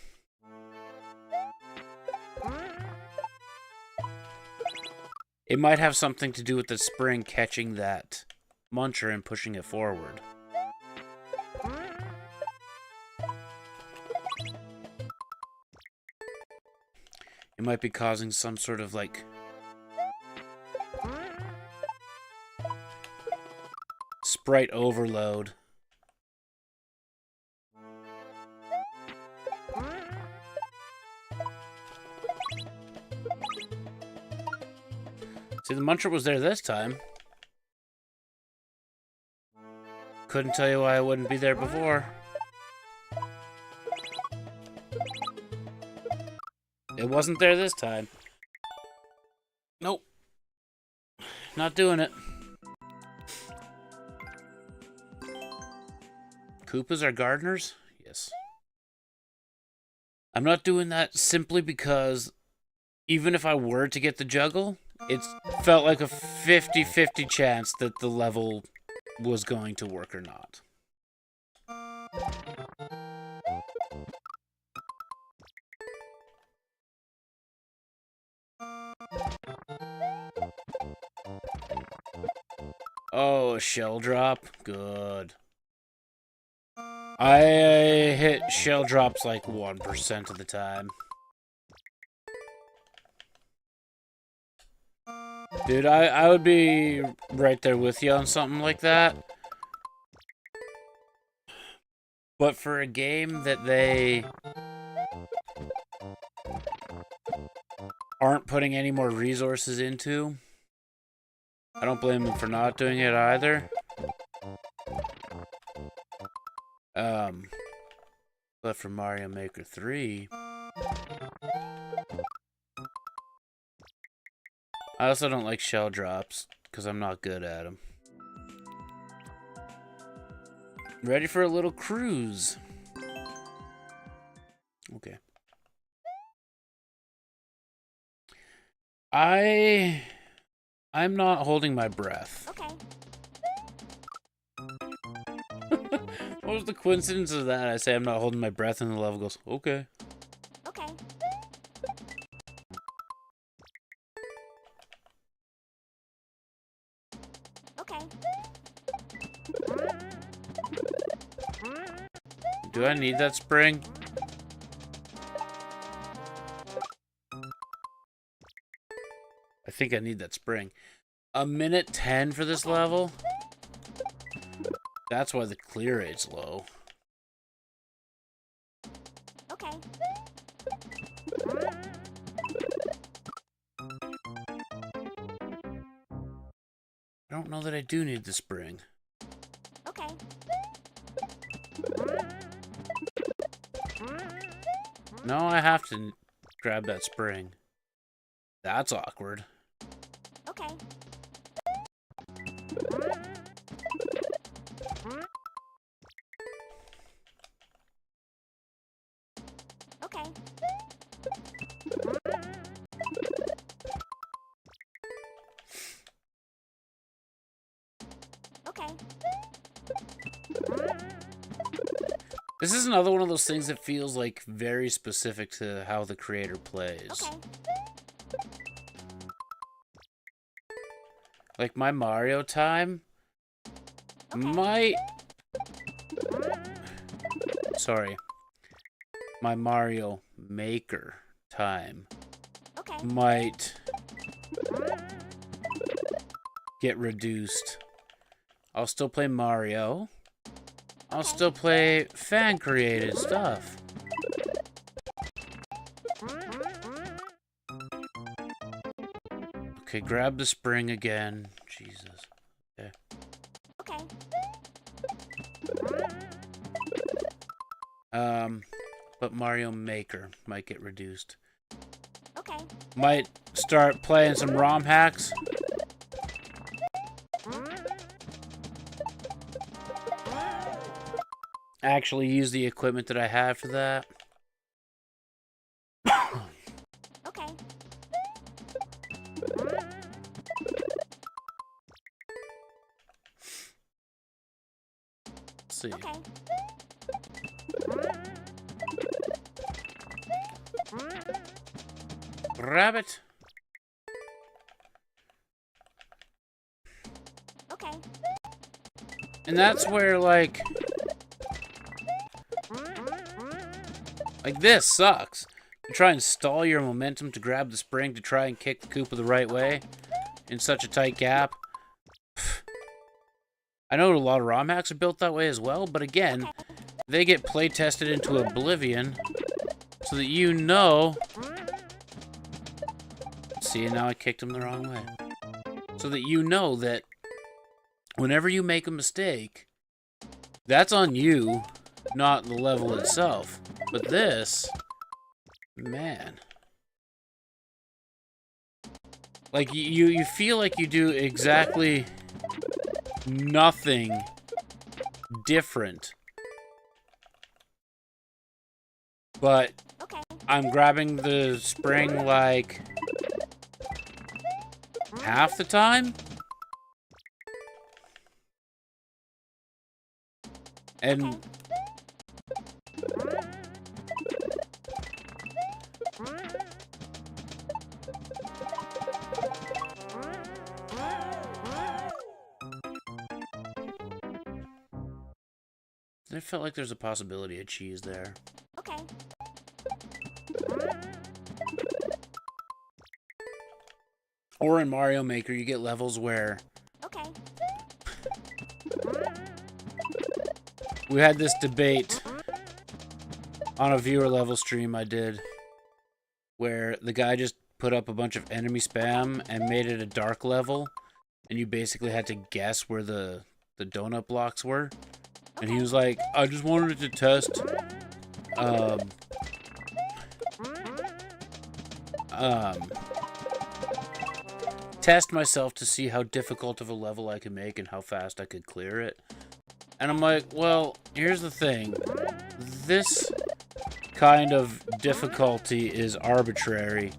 it might have something to do with the spring catching that Muncher and pushing it forward. It might be causing some sort of, like, sprite overload. See, the Muncher was there this time. Couldn't tell you why I wouldn't be there before. It wasn't there this time. Nope. Not doing it. Koopas are gardeners? Yes. I'm not doing that simply because even if I were to get the juggle, it felt like a 50-50 chance that the level was going to work or not. Oh, a shell drop? Good. I hit shell drops like 1% of the time. Dude, I would be right there with you on something like that. But for a game that they aren't putting any more resources into, I don't blame them for not doing it either. But for Mario Maker 3, I also don't like shell drops because I'm not good at them. Ready for a little cruise. Okay. I'm not holding my breath. Okay. What was the coincidence of that? I say I'm not holding my breath and the level goes, okay. Okay. Okay. Do I need that spring? I think I need that spring. A minute 10 for this level? That's why the clear rate's low. Okay. I don't know that I do need the spring. Okay. No, I have to grab that spring. That's awkward. Okay. Okay. Okay. This is another one of those things that feels like very specific to how the creator plays. Okay. Like my Mario time might... Sorry. My Mario Maker time Okay. might get reduced. I'll still play Mario. I'll still play fan-created stuff. Okay, grab the spring again. Jesus. Okay. Okay. But Mario Maker might get reduced. Okay. Might start playing some ROM hacks. Actually use the equipment that I have for that. Okay. Let's see. Okay. Rabbit. Okay. And that's where, like this sucks. You try and stall your momentum to grab the spring to try and kick the Koopa the right way in such a tight gap. I know a lot of ROM hacks are built that way as well, but again, they get play tested into oblivion so that you know... See, now I kicked him the wrong way. So that you know that whenever you make a mistake, that's on you, not the level itself. But this, man. Like, you feel like you do exactly nothing different. But Okay. I'm grabbing the spring, like, half the time? And... I felt like there's a possibility of cheese there. Okay. Or in Mario Maker, you get levels where... Okay. We had this debate on a viewer level stream I did, where the guy just put up a bunch of enemy spam and made it a dark level, and you basically had to guess where the donut blocks were. And he was like, I just wanted to test test myself to see how difficult of a level I could make and how fast I could clear it. And I'm like, well, here's the thing. This kind of difficulty is arbitrary.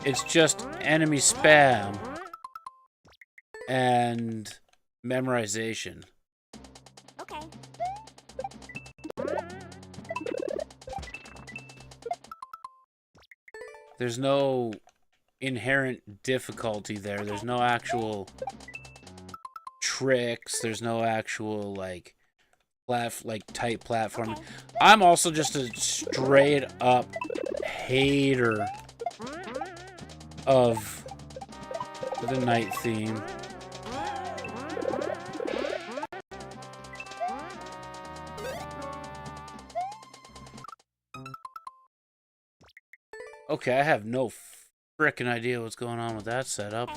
It's just enemy spam and memorization. Okay. There's no inherent difficulty there. There's no actual tricks. There's no actual, like tight platforming. Okay. I'm also just a straight up hater of the night theme. Okay, I have no frickin' idea what's going on with that setup.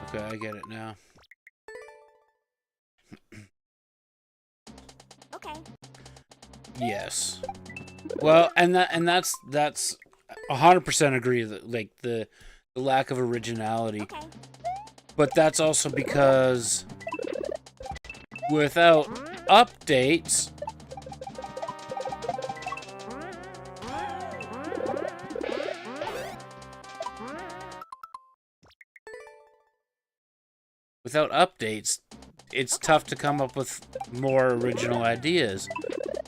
Okay, I get it now. Okay. Yes. Well, and that's 100% agree that, like, the lack of originality. Okay. But that's also because without updates, it's tough to come up with more original ideas.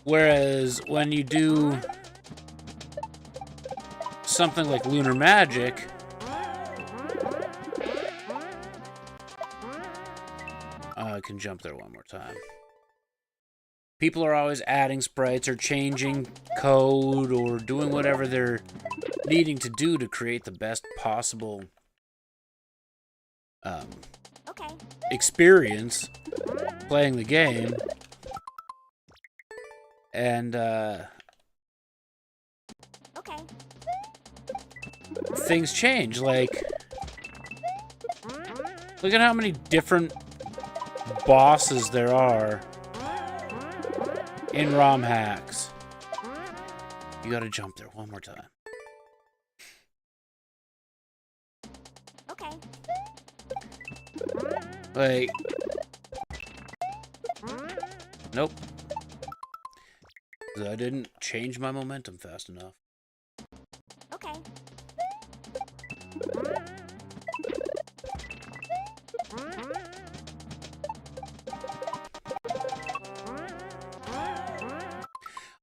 Whereas when you do something like Lunar Magic, I can jump there one more time. People are always adding sprites or changing code or doing whatever they're needing to do to create the best possible Okay. experience playing the game. And Okay. things change. Like, look at how many different bosses there are in ROM hacks. You gotta jump there one more time. Okay. Like, nope. I didn't change my momentum fast enough. Okay.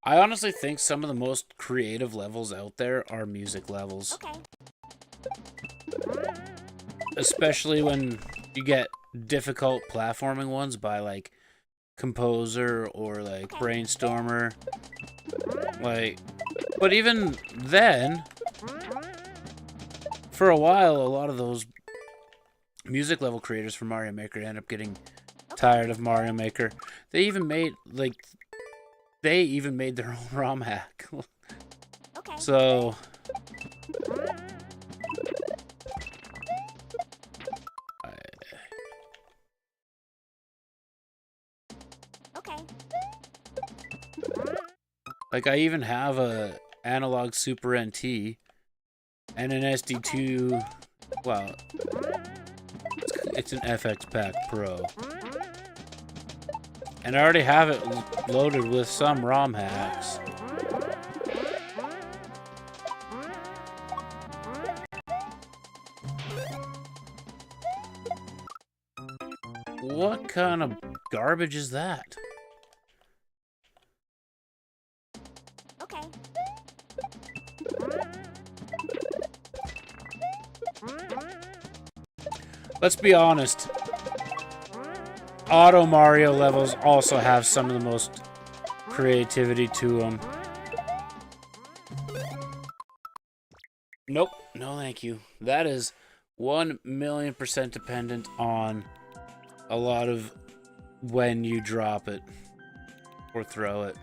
I honestly think some of the most creative levels out there are music levels. Okay. Especially when you get difficult platforming ones by, like, Composer or, like, Brainstormer. Like, but even then, for a while, a lot of those music level creators for Mario Maker end up getting tired of Mario Maker. They even made, like, their own ROM hack. Okay. So Like, I even have a analog Super NT and an SD2. Well, it's an FX Pack Pro. And I already have it loaded with some ROM hacks. What kind of garbage is that? Okay. Let's be honest. Auto Mario levels also have some of the most creativity to them. Nope. No, thank you. That is 1,000,000% dependent on a lot of when you drop it or throw it.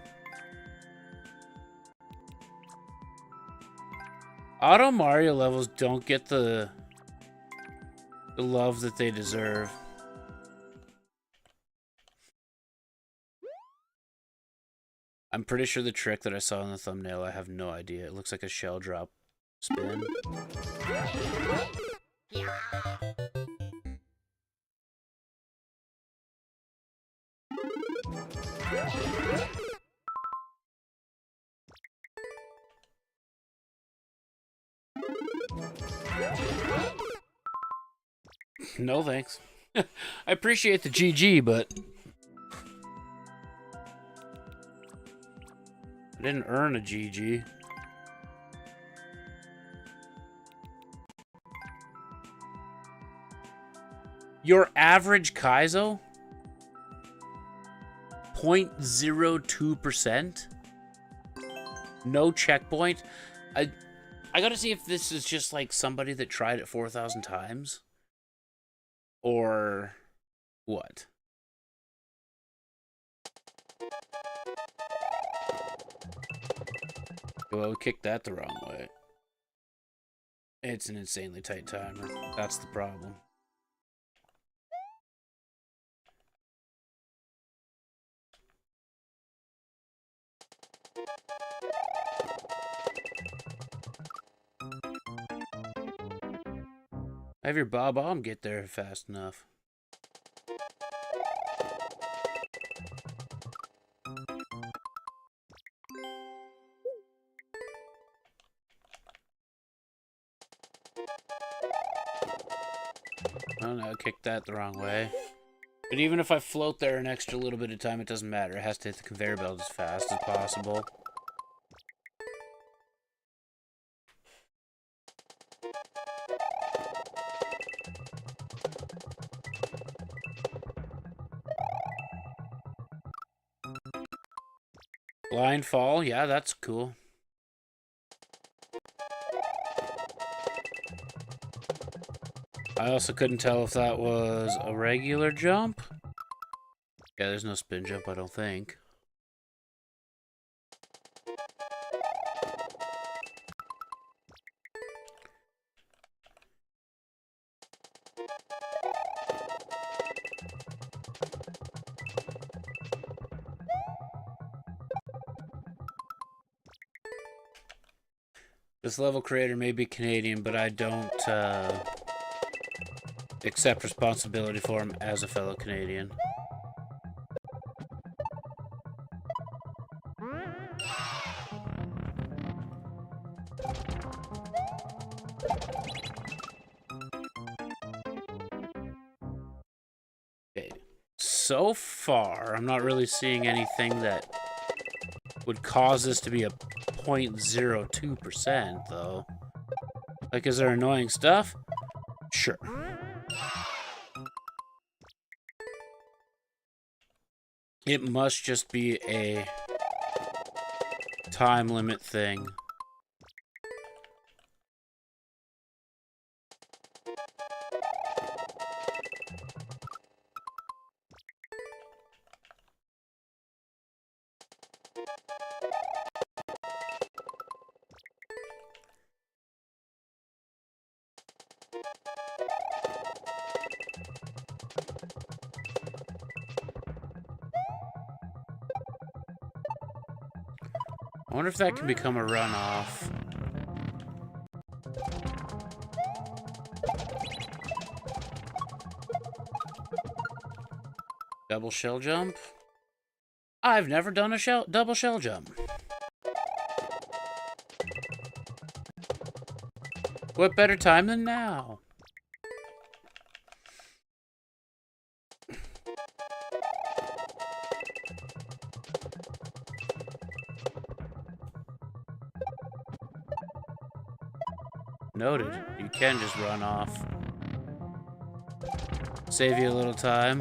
Auto Mario levels don't get the love that they deserve. I'm pretty sure the trick that I saw in the thumbnail, I have no idea. It looks like a shell drop spin. No thanks. I appreciate the GG, but I didn't earn a GG. Your average Kaizo? 0.02%? No checkpoint? I gotta see if this is just like somebody that tried it 4,000 times. Or what? Well, we kicked that the wrong way. It's an insanely tight timer. That's the problem. Have your Bob-omb get there fast enough. Oh no, I kicked that the wrong way. But even if I float there an extra little bit of time, it doesn't matter. It has to hit the conveyor belt as fast as possible. Blind fall, yeah, that's cool. I also couldn't tell if that was a regular jump. Yeah, there's no spin jump, I don't think. This level creator may be Canadian, but I don't accept responsibility for him as a fellow Canadian. Okay. So far, I'm not really seeing anything that would cause this to be a 0.02%, though. Like, is there annoying stuff? Sure. It must just be a time limit thing. I wonder if that can become a runoff. Double shell jump? I've never done a double shell jump. What better time than now? Noted. You can just run off. Save you a little time.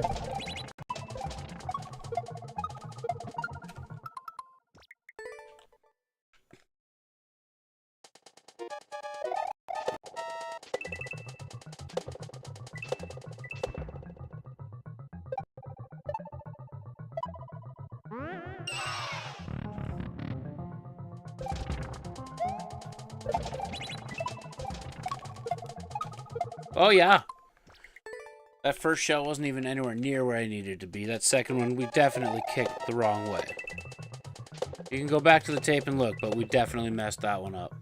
Oh yeah. That first shell wasn't even anywhere near where I needed to be. That second one, we definitely kicked the wrong way. You can go back to the tape and look, but we definitely messed that one up.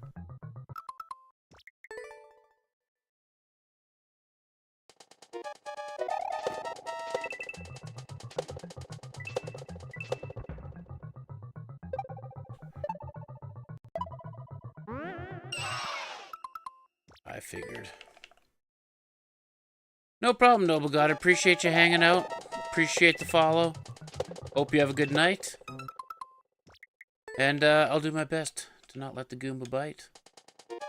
I figured. No problem, Noble God. Appreciate you hanging out. Appreciate the follow. Hope you have a good night. And I'll do my best to not let the Goomba bite.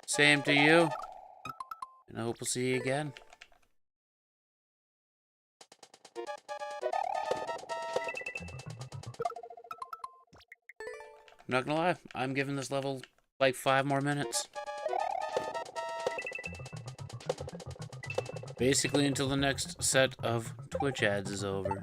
Same to you. And I hope we'll see you again. I'm not gonna lie, I'm giving this level like 5 more minutes. Basically until the next set of Twitch ads is over.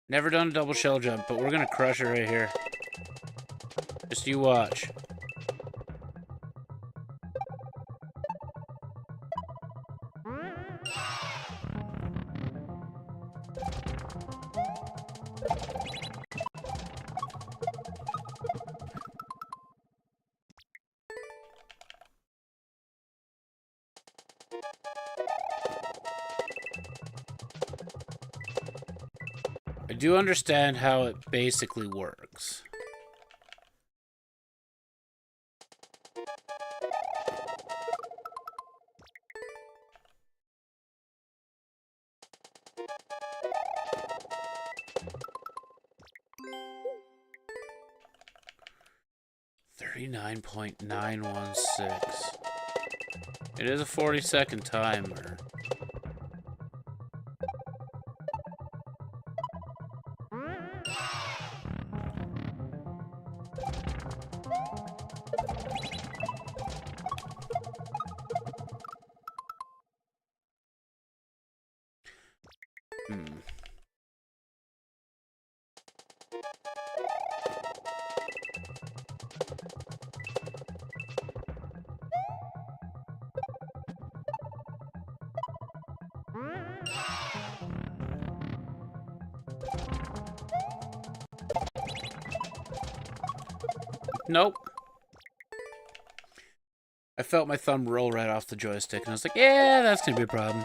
Never done a double shell jump, but we're gonna crush it right here. Just you watch. I do understand how it basically works. $39.916. It is a 40-second timer. Nope. I felt my thumb roll right off the joystick, and I was like, yeah, that's gonna be a problem.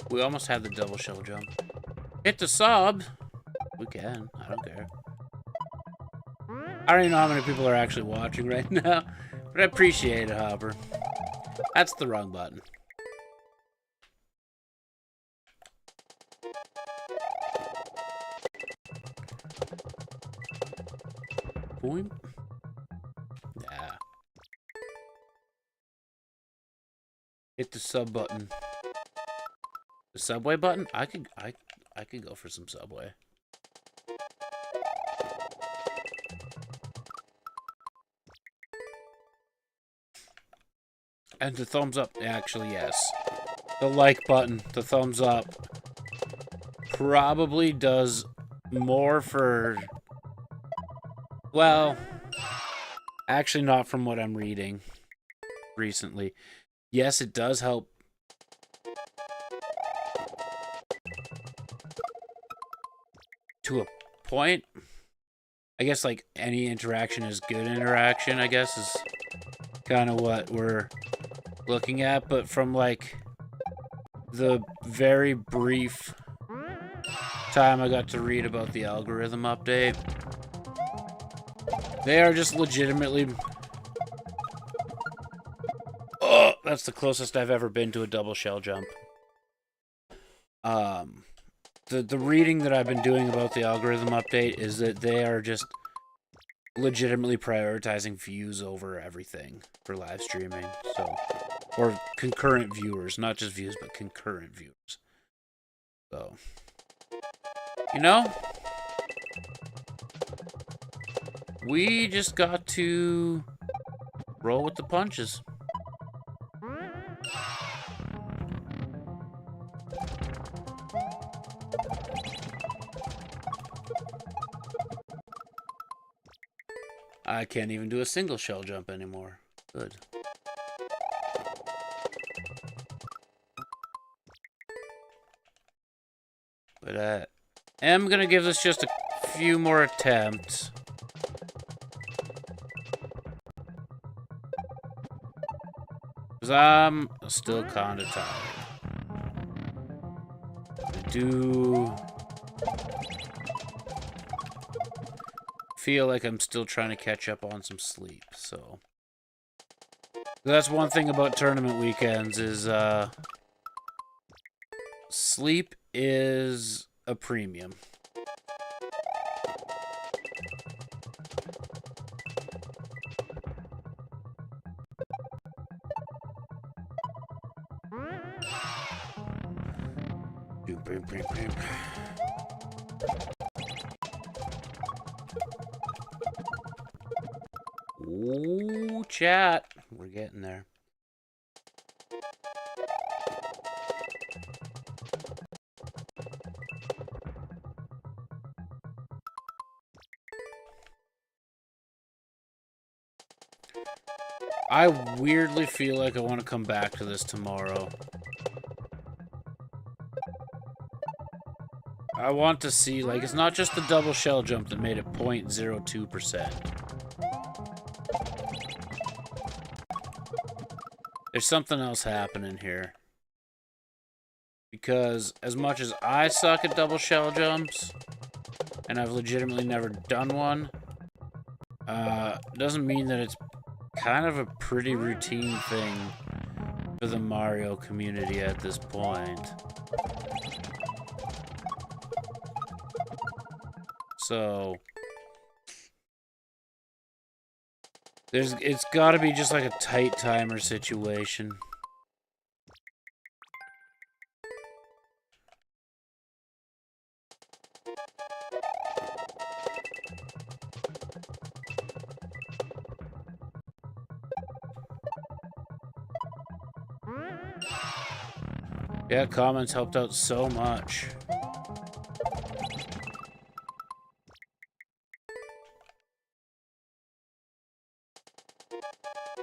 We almost had the double shell jump. Hit the sub. We can. I don't care. I don't even know how many people are actually watching right now, but I appreciate it, Hopper. That's the wrong button. Boing. Yeah. Hit the sub button. The subway button? I could go for some subway. And the thumbs up, actually, yes. The like button, the thumbs up, probably does more for... Well, actually not from what I'm reading recently. Yes, it does help. To a point. I guess, like, any interaction is good interaction, I guess, is kind of what we're looking at. But from, like, the very brief time I got to read about the algorithm update, they are just legitimately... Oh, that's the closest I've ever been to a double shell jump. The reading that I've been doing about the algorithm update is that they are just legitimately prioritizing views over everything for live streaming. So, or concurrent viewers, not just views, but concurrent viewers. So, you know, we just got to roll with the punches. I can't even do a single shell jump anymore. Good. But I am gonna give this just a few more attempts. Because I'm still kind of tired. I do feel like I'm still trying to catch up on some sleep, so... That's one thing about tournament weekends is, sleep is a premium. Ooh, chat. We're getting there. I weirdly feel like I want to come back to this tomorrow. I want to see, like, it's not just the double shell jump that made it 0.02%. There's something else happening here. Because as much as I suck at double shell jumps, and I've legitimately never done one, doesn't mean that it's kind of a pretty routine thing for the Mario community at this point. So it's gotta be just like a tight timer situation. Yeah, comments helped out so much.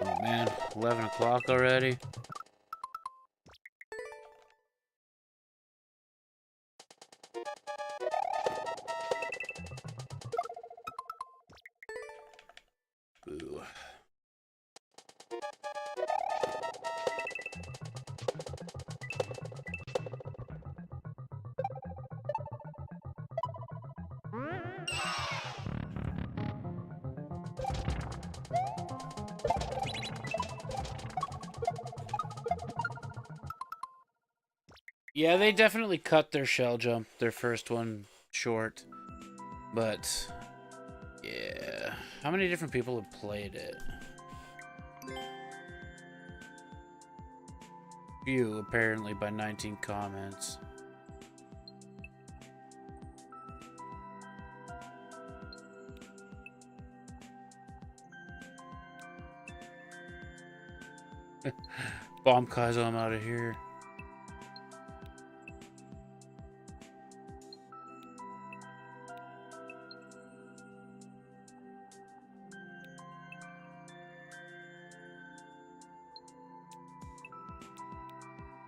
Oh man, 11 o'clock already? Boo. Yeah, they definitely cut their shell jump, their first one, short. But Yeah. How many different people have played it? Few, apparently, by 19 comments. Bomb Kaizo, I'm out of here.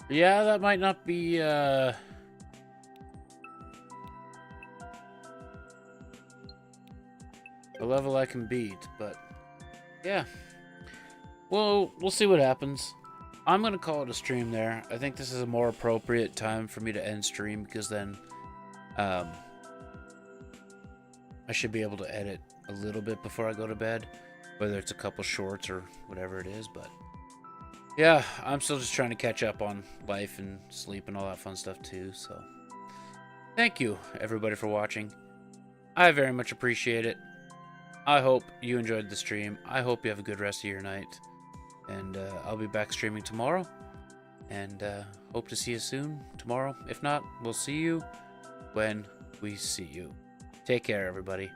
Yeah, that might not be, a level I can beat, but yeah. Well, we'll see what happens. I'm gonna call it a stream there. I think this is a more appropriate time for me to end stream because then, I should be able to edit a little bit before I go to bed, whether it's a couple shorts or whatever it is, but yeah, I'm still just trying to catch up on life and sleep and all that fun stuff too, so thank you everybody for watching. I very much appreciate it. I hope you enjoyed the stream. I hope you have a good rest of your night, and I'll be back streaming tomorrow, and hope to see you soon tomorrow. If not, we'll see you when we see you. Take care, everybody.